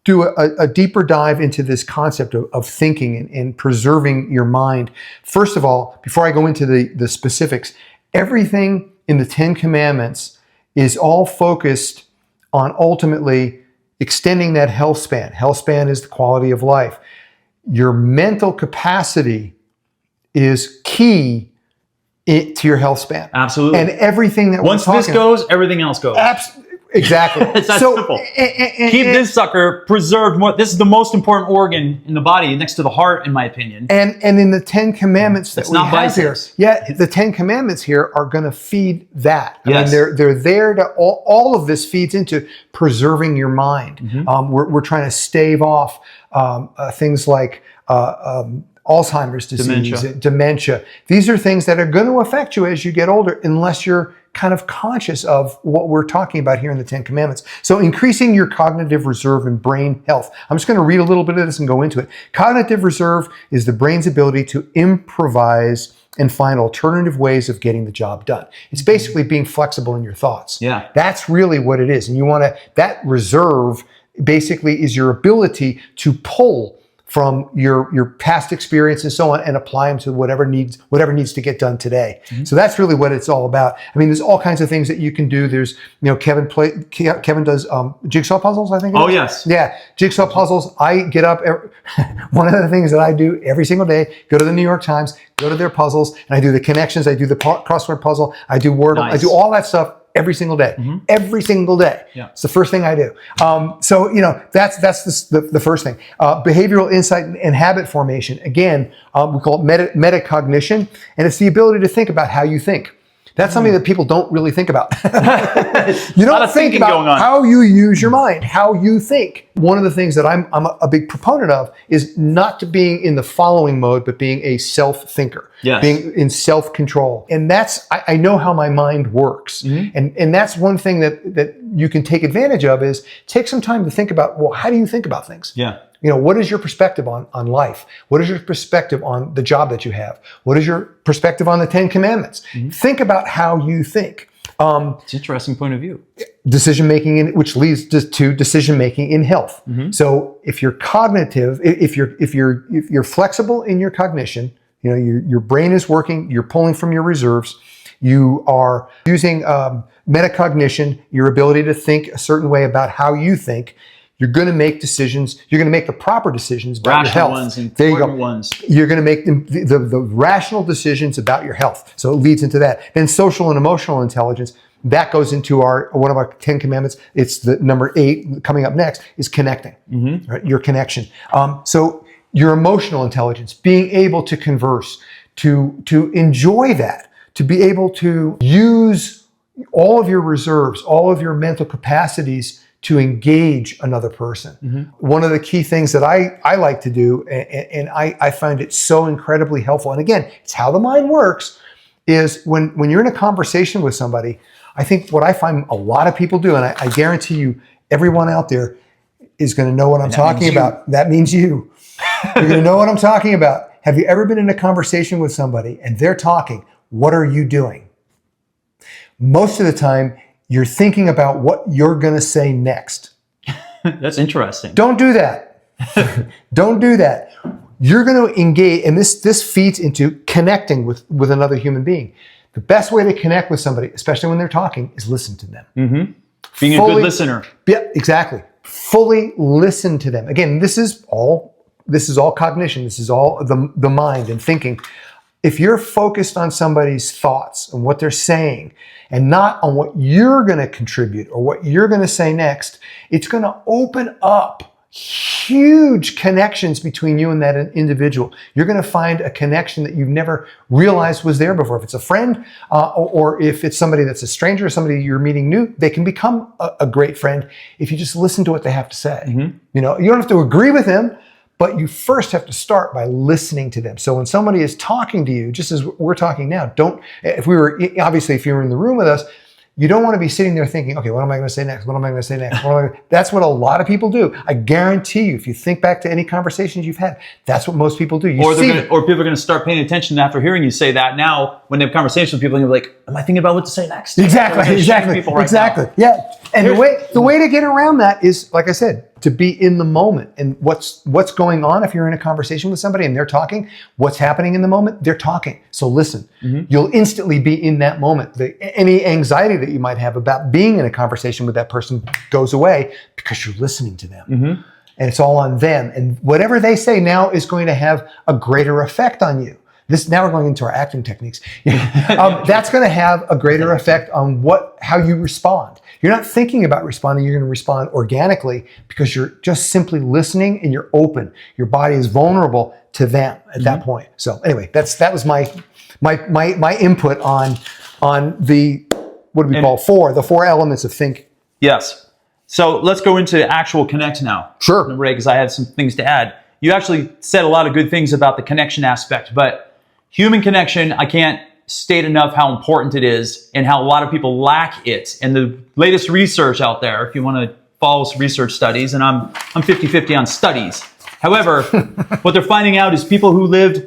do a deeper dive into this concept of thinking and preserving your mind. First of all, before I go into the specifics, everything in the 10 Commandments is all focused on ultimately extending that health span. Health span is the quality of life. Your mental capacity is key to your health span. Absolutely. And everything that once this goes, everything else goes. Exactly. It's that simple. Keep this sucker preserved more. This is the most important organ in the body, next to the heart, in my opinion. And in the 10 Commandments that we have here, the 10 Commandments here are going to feed that. I mean, they're there to all of this feeds into preserving your mind. We're trying to stave off things like Alzheimer's disease, dementia. These are things that are going to affect you as you get older, unless you're kind of conscious of what we're talking about here in the 10 Commandments. So increasing your cognitive reserve and brain health. I'm just going to read a little bit of this and go into it. Cognitive reserve is the brain's ability to improvise and find alternative ways of getting the job done. It's basically being flexible in your thoughts. Yeah. That's really what it is. And that reserve basically is your ability to pull from your past experience and so on, and apply them to whatever needs to get done today. So that's really what it's all about. I mean, there's all kinds of things that you can do. There's, Kevin does jigsaw puzzles, I think. Oh, yes. Yeah, jigsaw puzzles. I get up. One of the things that I do every single day, go to the New York Times, go to their puzzles, and I do the connections. I do the crossword puzzle. I do Wordle. Nice. I do all that stuff every single day. Every single day. Yeah. It's the first thing I do. So that's the first thing. Behavioral insight and habit formation. Again, we call it metacognition, and it's the ability to think about how you think. That's something that people don't really think about. You don't think about how you use your mind, how you think. One of the things that I'm a big proponent of is not to being in the following mode, but being a self-thinker, being in self-control. And that's, I know how my mind works. And that's one thing that you can take advantage of is take some time to think about, well, how do you think about things? What is your perspective on life? What is your perspective on the job that you have? What is your perspective on the 10 Commandments? Think about how you think. It's an interesting point of view. Decision making, which leads to decision making in health. So if you're cognitive, if you're flexible in your cognition, your brain is working, you're pulling from your reserves, you are using metacognition, your ability to think a certain way about how you think. You're going to make decisions. You're going to make the proper decisions about your health. Ones and there you go. Ones. You're going to make the rational decisions about your health. So it leads into that. Then social and emotional intelligence, that goes into one of our 10 Commandments. It's the number 8 coming up next is connecting, right? Your connection. So your emotional intelligence, being able to converse, to enjoy that, to be able to use all of your reserves, all of your mental capacities to engage another person. One of the key things that I like to do, and I find it so incredibly helpful, and again, it's how the mind works, is when you're in a conversation with somebody, I think what I find a lot of people do, and I guarantee you, everyone out there is going to know what I'm talking about. That means you. You're going to know what I'm talking about. Have you ever been in a conversation with somebody and they're talking, what are you doing? Most of the time, you're thinking about what you're going to say next. That's interesting. Don't do that. Don't do that. You're going to engage, and this feeds into connecting with another human being. The best way to connect with somebody, especially when they're talking, is listen to them. Being a good listener. Yeah, exactly. Fully listen to them. Again, this is all cognition. This is all the mind and thinking. If you're focused on somebody's thoughts and what they're saying and not on what you're going to contribute or what you're going to say next, it's going to open up huge connections between you and that individual. You're going to find a connection that you've never realized was there before. If it's a friend or if it's somebody that's a stranger or somebody you're meeting new, they can become a great friend if you just listen to what they have to say. You don't have to agree with them, but you first have to start by listening to them. So when somebody is talking to you, just as we're talking now, if you were in the room with us, you don't want to be sitting there thinking, okay, what am I going to say next? What am I going to say next? That's what a lot of people do. I guarantee you, if you think back to any conversations you've had, that's what most people do. Or people are going to start paying attention after hearing you say that. Now, when they have conversations with people, you're like, am I thinking about what to say next? Exactly. Yeah. And the way to get around that is, like I said, to be in the moment and what's going on. If you're in a conversation with somebody and they're talking, what's happening in the moment? They're talking. So listen, you'll instantly be in that moment. Any anxiety that you might have about being in a conversation with that person goes away because you're listening to them. And it's all on them. And whatever they say now is going to have a greater effect on you. Now we're going into our acting techniques. That's going to have a greater effect on how you respond. You're not thinking about responding. You're going to respond organically because you're just simply listening and you're open. Your body is vulnerable to them at that point. So anyway, that was my input on the, what do we call the 4 elements of think. Yes. So let's go into actual connect now. Sure. Ray, because I had some things to add. You actually said a lot of good things about the connection aspect, but human connection, I can't state enough how important it is and how a lot of people lack it. And the latest research out there, if you want to follow some research studies, and I'm 50-50 on studies. However, what they're finding out is people who lived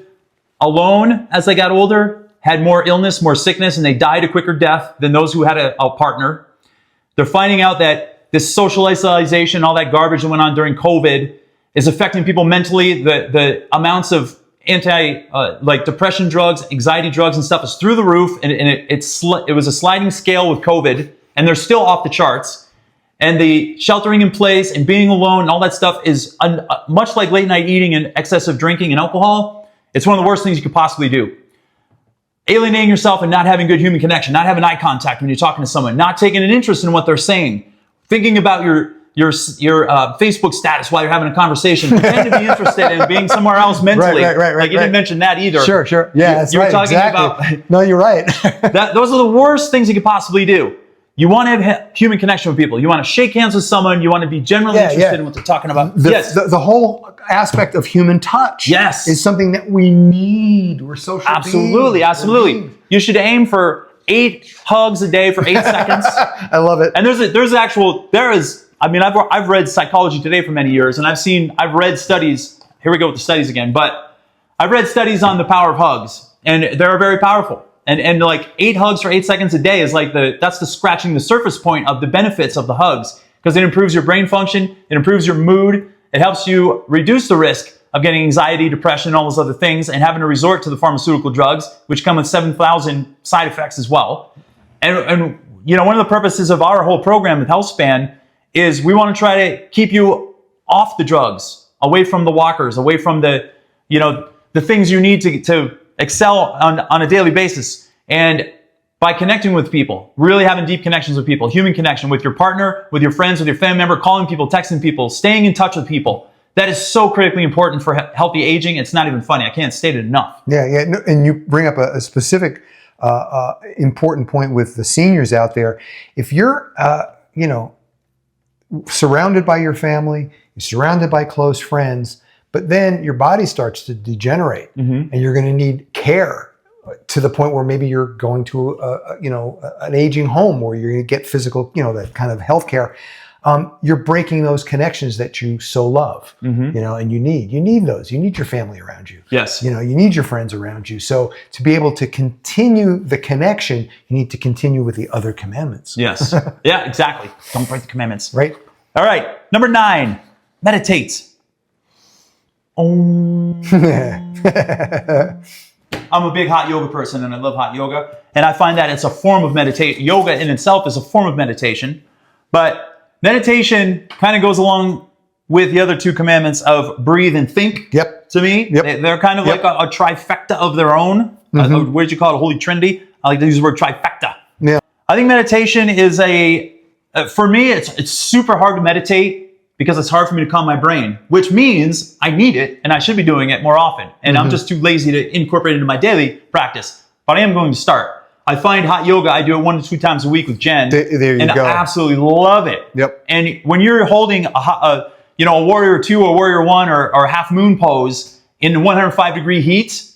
alone as they got older had more illness, more sickness, and they died a quicker death than those who had a partner. They're finding out that this social isolation, all that garbage that went on during COVID is affecting people mentally. The amounts of like depression drugs, anxiety drugs and stuff is through the roof. And it was a sliding scale with COVID, and they're still off the charts. And the sheltering in place and being alone and all that stuff is much like late night eating and excessive drinking and alcohol. It's one of the worst things you could possibly do. Alienating yourself and not having good human connection, not having eye contact when you're talking to someone, not taking an interest in what they're saying, thinking about Facebook status while you're having a conversation. Pretend to be interested in being somewhere else mentally. Right. Like you didn't mention that either. Sure. Yeah, that's right. Talking Exactly. about no, you're right. those are the worst things you could possibly do. You want to have human connection with people. You want to shake hands with someone. You want to be generally interested in what they're talking about. The whole aspect of human touch is something that we need. We're social beings. Absolutely. You should aim for 8 hugs a day for 8 seconds. I love it. And I've read Psychology Today for many years, and I've read studies. Here we go with the studies again. But I've read studies on the power of hugs, and they're very powerful. And like 8 hugs for 8 seconds a day is like that's the scratching the surface point of the benefits of the hugs, because it improves your brain function, it improves your mood, it helps you reduce the risk of getting anxiety, depression, and all those other things, and having to resort to the pharmaceutical drugs, which come with 7,000 side effects as well. And one of the purposes of our whole program with HealthSpan is we want to try to keep you off the drugs, away from the walkers, away from the things you need to excel on a daily basis. And by connecting with people, really having deep connections with people, human connection with your partner, with your friends, with your family member, calling people, texting people, staying in touch with people. That is so critically important for healthy aging. It's not even funny. I can't state it enough. Yeah. No, and you bring up a specific important point with the seniors out there. If you're, surrounded by your family, you're surrounded by close friends, but then your body starts to degenerate, and you're going to need care to the point where maybe you're going to an aging home where you're going to get physical, that kind of health care. You're breaking those connections that you so love, and you need those. You need your family around you. Yes. You need your friends around you. So to be able to continue the connection, you need to continue with the other commandments. Yes. Yeah, exactly. Don't break the commandments. Right. All right. Number 9, meditate. I'm a big hot yoga person, and I love hot yoga. And I find that it's a form of meditation. Yoga in itself is a form of meditation. But meditation kind of goes along with the other 2 commandments of breathe and think. Yep. To me, they're kind of like a trifecta of their own. What did you call it? A holy trinity? I like to use the word trifecta. Yeah. I think meditation is for me, it's super hard to meditate because it's hard for me to calm my brain, which means I need it and I should be doing it more often. And I'm just too lazy to incorporate it into my daily practice. But I am going to start. I find hot yoga, I do it 1 to 2 times a week with Jen. There you go. I absolutely love it. Yep. And when you're holding a warrior 2 or warrior 1 or a half moon pose in 105-degree heat,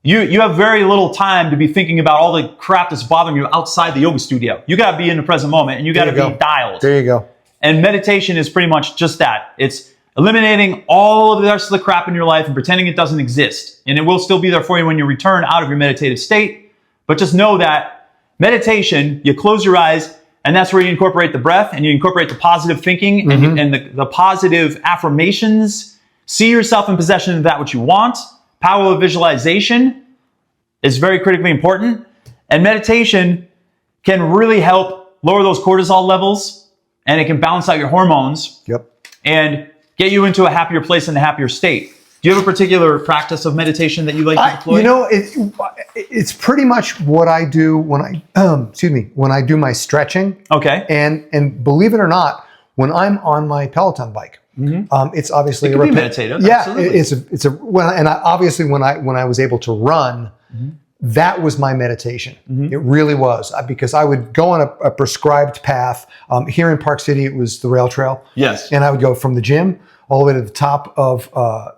you have very little time to be thinking about all the crap that's bothering you outside the yoga studio. You got to be in the present moment, and you got to be dialed. There you go. And meditation is pretty much just that. It's eliminating all of the rest of the crap in your life and pretending it doesn't exist. And it will still be there for you when you return out of your meditative state. But just know that meditation, you close your eyes, and that's where you incorporate the breath, and you incorporate the positive thinking and the positive affirmations. See yourself in possession of that which you want. Power of visualization is very critically important. And meditation can really help lower those cortisol levels, and it can balance out your hormones. Yep. And get you into a happier place and a happier state. Do you have a particular practice of meditation that you like to deploy? It's pretty much what I do when I do my stretching. Okay. And believe it or not, when I'm on my Peloton bike, it's obviously it can be meditative. Yeah, absolutely. Obviously when I was able to run, that was my meditation. It really was, because I would go on a prescribed path. Here in Park City, it was the rail trail. Yes. And I would go from the gym all the way to the top of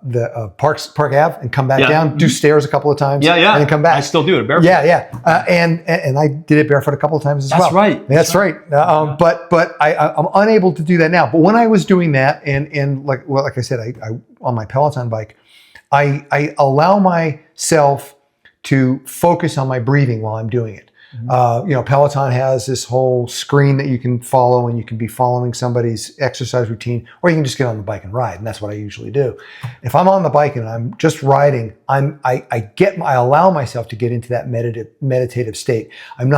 the Park Ave and come back down, do stairs a couple of times, and then come back. I still do it barefoot. And I did it barefoot a couple of times as well. That's right. But I'm unable to do that now. But when I was doing that, and like I said, I on my Peloton bike, I allow myself to focus on my breathing while I'm doing it. Peloton has this whole screen that you can follow, and you can be following somebody's exercise routine, or you can just get on the bike and ride. And that's what I usually do. If I'm on the bike and I'm just riding, I allow myself to get into that meditative state. And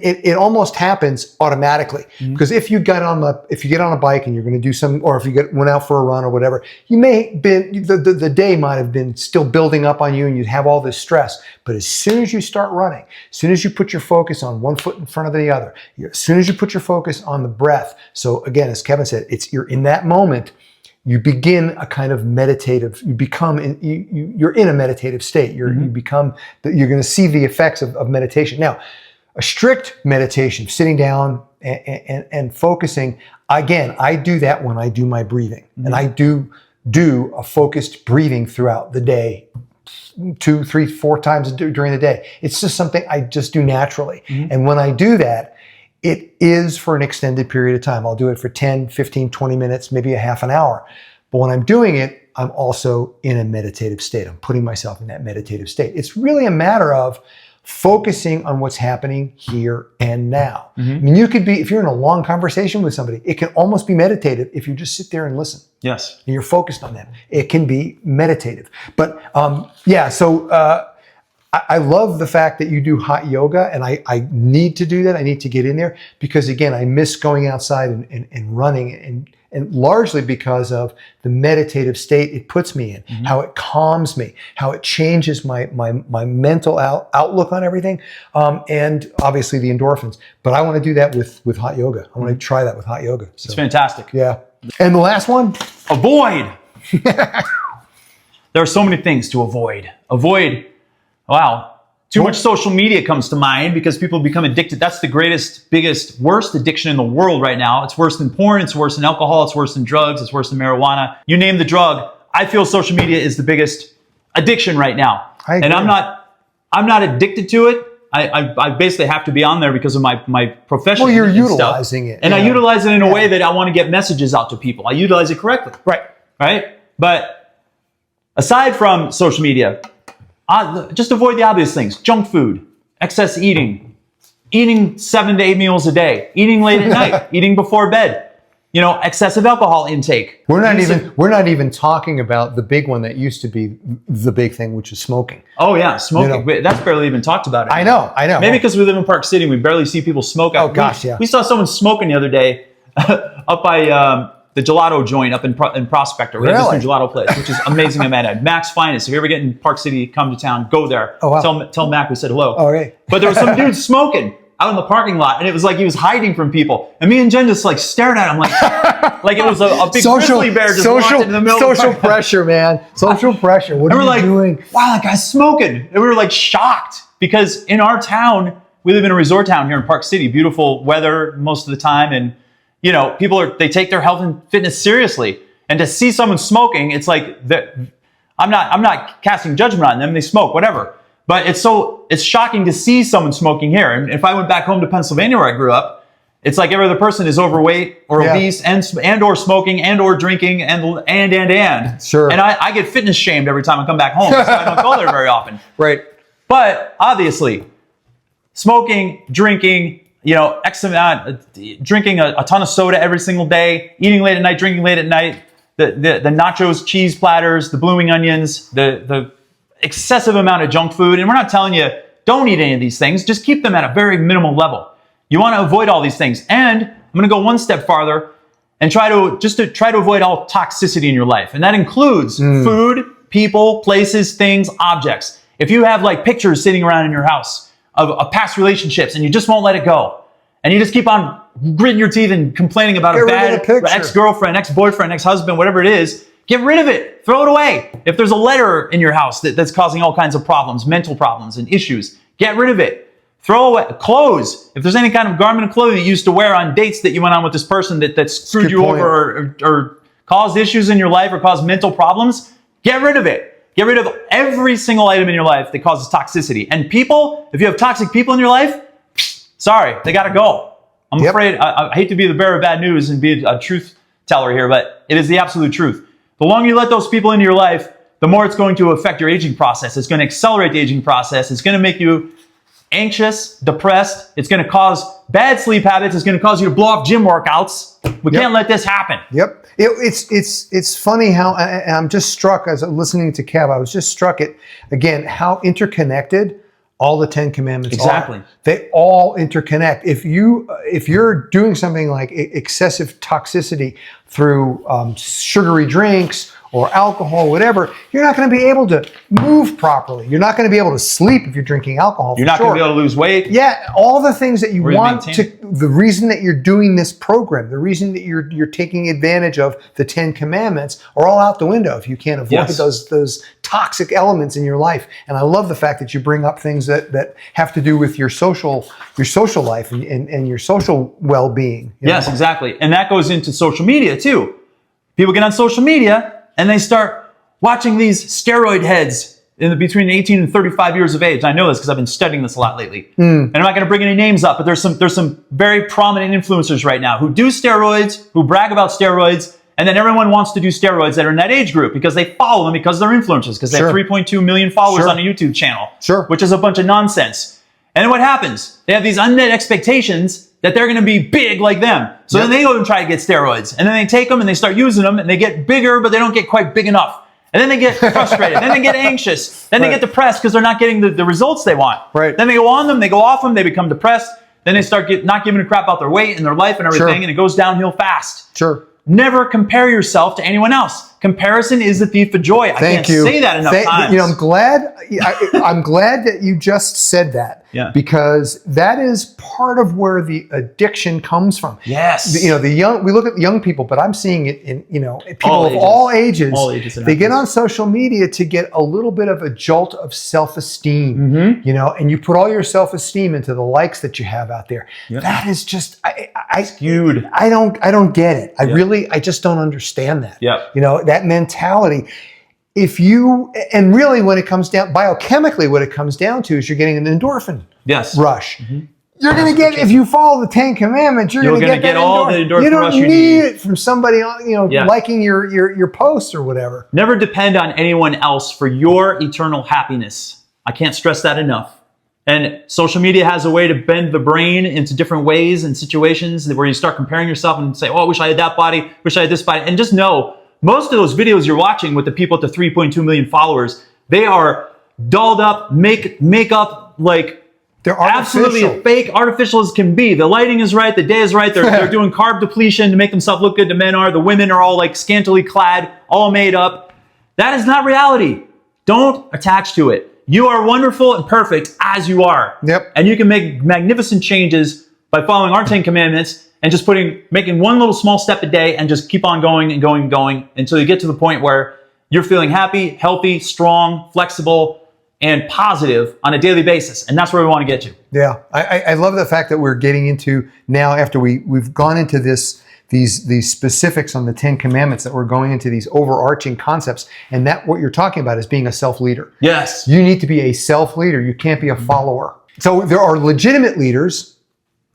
it almost happens automatically, because if you get on a bike and you're going to do something, or if you went out for a run or whatever, the day might have been still building up on you, and you'd have all this stress. But as soon as you start running, as soon as you put your focus on one foot in front of the other, as soon as you put your focus on the breath, so again, as Kevin said, you're in that moment, you begin a kind of meditative, you're in a meditative state. You're going to see the effects of meditation. Now, a strict meditation, sitting down and focusing, again, I do that when I do my breathing. And I do a focused breathing throughout the day, 2, 3, 4 times during the day. It's just something I just do naturally. And when I do that, it is for an extended period of time. I'll do it for 10, 15, 20 minutes, maybe a half an hour. But when I'm doing it, I'm also in a meditative state. I'm putting myself in that meditative state. It's really a matter of focusing on what's happening here and now. I mean, you could be, if you're in a long conversation with somebody, it can almost be meditative if you just sit there and listen. Yes. And you're focused on them. It can be meditative. But yeah, so I love the fact that you do hot yoga, and I need to do that. I need to get in there because, again, I miss going outside and running, and largely because of the meditative state it puts me in, how it calms me, how it changes my mental outlook on everything, and obviously the endorphins. But I want to do that with hot yoga. I want to try that with hot yoga. So, It's fantastic. yeah. And the last one? Avoid. There are so many things to avoid. Wow. Too much social media comes to mind because people become addicted. That's the greatest, biggest, worst addiction in the world right now. It's worse than porn. It's worse than alcohol. It's worse than drugs. It's worse than marijuana. You name the drug. I feel social media is the biggest addiction right now. And I'm not addicted to it. I basically have to be on there because of my profession. Well, you're and utilizing it. And I utilize it in a way that I want to get messages out to people. I utilize it correctly. Right? But aside from social media, just avoid the obvious things. Junk food, excess eating 7 to 8 meals a day, eating late at night, eating before bed, excessive alcohol intake. We're not even talking about the big one that used to be the big thing, which is smoking. Oh yeah, smoking. That's barely even talked about anymore. I know. Maybe because we live in Park City, we barely see people smoke. Oh gosh, yeah. We saw someone smoking the other day up by the gelato joint up in Prospector. We have this new gelato place, which is amazing. I'm at Mac's Finest. If you ever get in Park City, come to town, go there. Oh, wow. Tell Mac we said hello. Oh, right. But there was some dude smoking out in the parking lot, and it was like he was hiding from people. And me and Jen just like stared at him like it was a big grizzly bear just walked into the middle of the social pressure, man. Social pressure. What are you doing? Wow, that guy's smoking. And we were like shocked because in our town, we live in a resort town here in Park City, beautiful weather most of the time, and people they take their health and fitness seriously. And to see someone smoking, it's like I'm not casting judgment on them. They smoke, whatever. But it's shocking to see someone smoking here. And if I went back home to Pennsylvania where I grew up, it's like every other person is overweight or obese and or smoking and or drinking and. Sure. And I get fitness shamed every time I come back home. So I don't go there very often. Right. But obviously, smoking, drinking, X amount, drinking a ton of soda every single day, eating late at night, drinking late at night, the nachos, cheese platters, the blooming onions, the excessive amount of junk food. And we're not telling you don't eat any of these things. Just keep them at a very minimal level. You want to avoid all these things. And I'm going to go one step farther and try to avoid all toxicity in your life. And that includes food, people, places, things, objects. If you have like pictures sitting around in your house of past relationships and you just won't let it go, and you just keep on gritting your teeth and complaining about a bad ex-girlfriend, ex-boyfriend, ex-husband, whatever it is, get rid of it. Throw it away. If there's a letter in your house that's causing all kinds of problems, mental problems and issues, get rid of it. Throw away clothes. If there's any kind of garment of clothing you used to wear on dates that you went on with this person that screwed you over or caused issues in your life or caused mental problems, get rid of it. Get rid of every single item in your life that causes toxicity. And people, if you have toxic people in your life, sorry, they gotta go. I'm afraid, I hate to be the bearer of bad news and be a truth teller here, but it is the absolute truth. The longer you let those people into your life, the more it's going to affect your aging process. It's going to accelerate the aging process. It's going to make you anxious, depressed. It's going to cause bad sleep habits. It's going to cause you to blow off gym workouts. We can't let this happen. Yep. It's funny how, and I'm just struck as I'm listening to Kev, I was just struck at, again, how interconnected all the 10 commandments are. They all interconnect. If you're doing something like excessive toxicity through sugary drinks or alcohol, whatever, you're not going to be able to move properly. You're not going to be able to sleep if you're drinking alcohol. You're not going to be able to lose weight. Yeah, all the things that you want maintain. to, the reason that you're doing this program, the reason that you're taking advantage of the 10 Commandments are all out the window if you can't avoid those toxic elements in your life. And I love the fact that you bring up things that have to do with your social life and your social well-being. Yes, exactly. And that goes into social media too. People get on social media and they start watching these steroid heads between 18 and 35 years of age. I know this because I've been studying this a lot lately. And I'm not going to bring any names up, but there's some very prominent influencers right now who do steroids, who brag about steroids, and then everyone wants to do steroids that are in that age group because they follow them because they're influencers, because they have 3.2 million followers on a YouTube channel, which is a bunch of nonsense. And then what happens? They have these unmet expectations that they're going to be big like them. So then they go and try to get steroids. And then they take them and they start using them and they get bigger, but they don't get quite big enough. And then they get frustrated. Then they get anxious. Then they get depressed because they're not getting the results they want. Then they go on them, they go off them, they become depressed. Then they start not giving a crap about their weight and their life and everything, and it goes downhill fast. Never compare yourself to anyone else. Comparison is the thief of joy. I can't say that enough times. You know, I'm glad that you just said that. Because that is part of where the addiction comes from. You know, we look at the young people, but I'm seeing it in, you know, people of all ages. They get on social media to get a little bit of a jolt of self-esteem, you know, and you put all your self-esteem into the likes that you have out there. That is just, skewed. I don't get it. I just don't understand that. You know, that mentality. If you, and really when it comes down, biochemically what it comes down to is you're getting an endorphin rush. You're going to get, if you follow the 10 Commandments, you're going to get all the endorphin rush you need it from somebody, you know, liking your posts or whatever. Never depend on anyone else for your eternal happiness. I can't stress that enough. And social media has a way to bend the brain into different ways and situations where you start comparing yourself and say, oh, I wish I had that body, wish I had this body. And just know, most of those videos you're watching with the people at the 3.2 million followers, they are dolled up, makeup, like they're absolutely fake, artificial as can be. The lighting is right, the day is right. They're doing carb depletion to make themselves look good. The men are, the women are all like scantily clad, all made up. That is not reality. Don't attach to it. You are wonderful and perfect as you are. And you can make magnificent changes by following our 10 Commandments and just making one little small step a day and just keep on going and going and going until you get to the point where you're feeling happy, healthy, strong, flexible, and positive on a daily basis. And that's where we want to get to. Yeah, I love the fact that we're getting into now, after we've gone into these specifics on the 10 Commandments, that we're going into these overarching concepts. And that what you're talking about is being a self-leader. Yes. You need to be a self-leader. You can't be a follower. So there are legitimate leaders.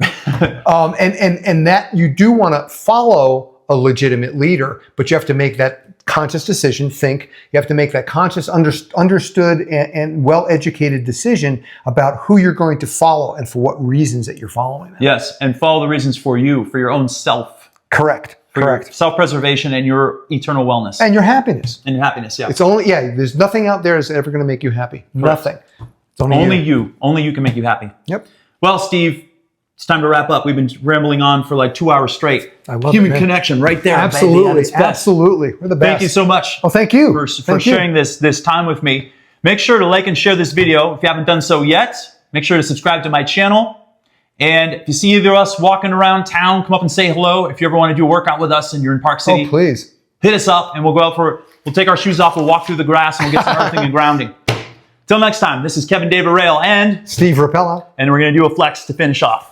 And that you do want to follow a legitimate leader, but you have to make that conscious decision, you have to make that conscious, understood and well-educated decision about who you're going to follow and for what reasons that you're following them. Yes, and follow the reasons for you, for your own self. Correct. Your self-preservation and your eternal wellness. And your happiness. And your happiness, It's only, there's nothing out there that's ever going to make you happy. Nothing. It's only you. Only you can make you happy. Well, Steve, it's time to wrap up. We've been rambling on for like 2 hours straight. I love Human connection right there. Absolutely. Absolutely. We're the best. Thank you so much. Oh, thank you. For sharing this time with me. Make sure to like and share this video. If you haven't done so yet, make sure to subscribe to my channel. And if you see either of us walking around town, come up and say hello. If you ever want to do a workout with us and you're in Park City, please hit us up and we'll go out we'll take our shoes off, we'll walk through the grass and we'll get some earthing and grounding. Till next time, this is Kevin David Rail and Steve Rapella. And we're going to do a flex to finish off.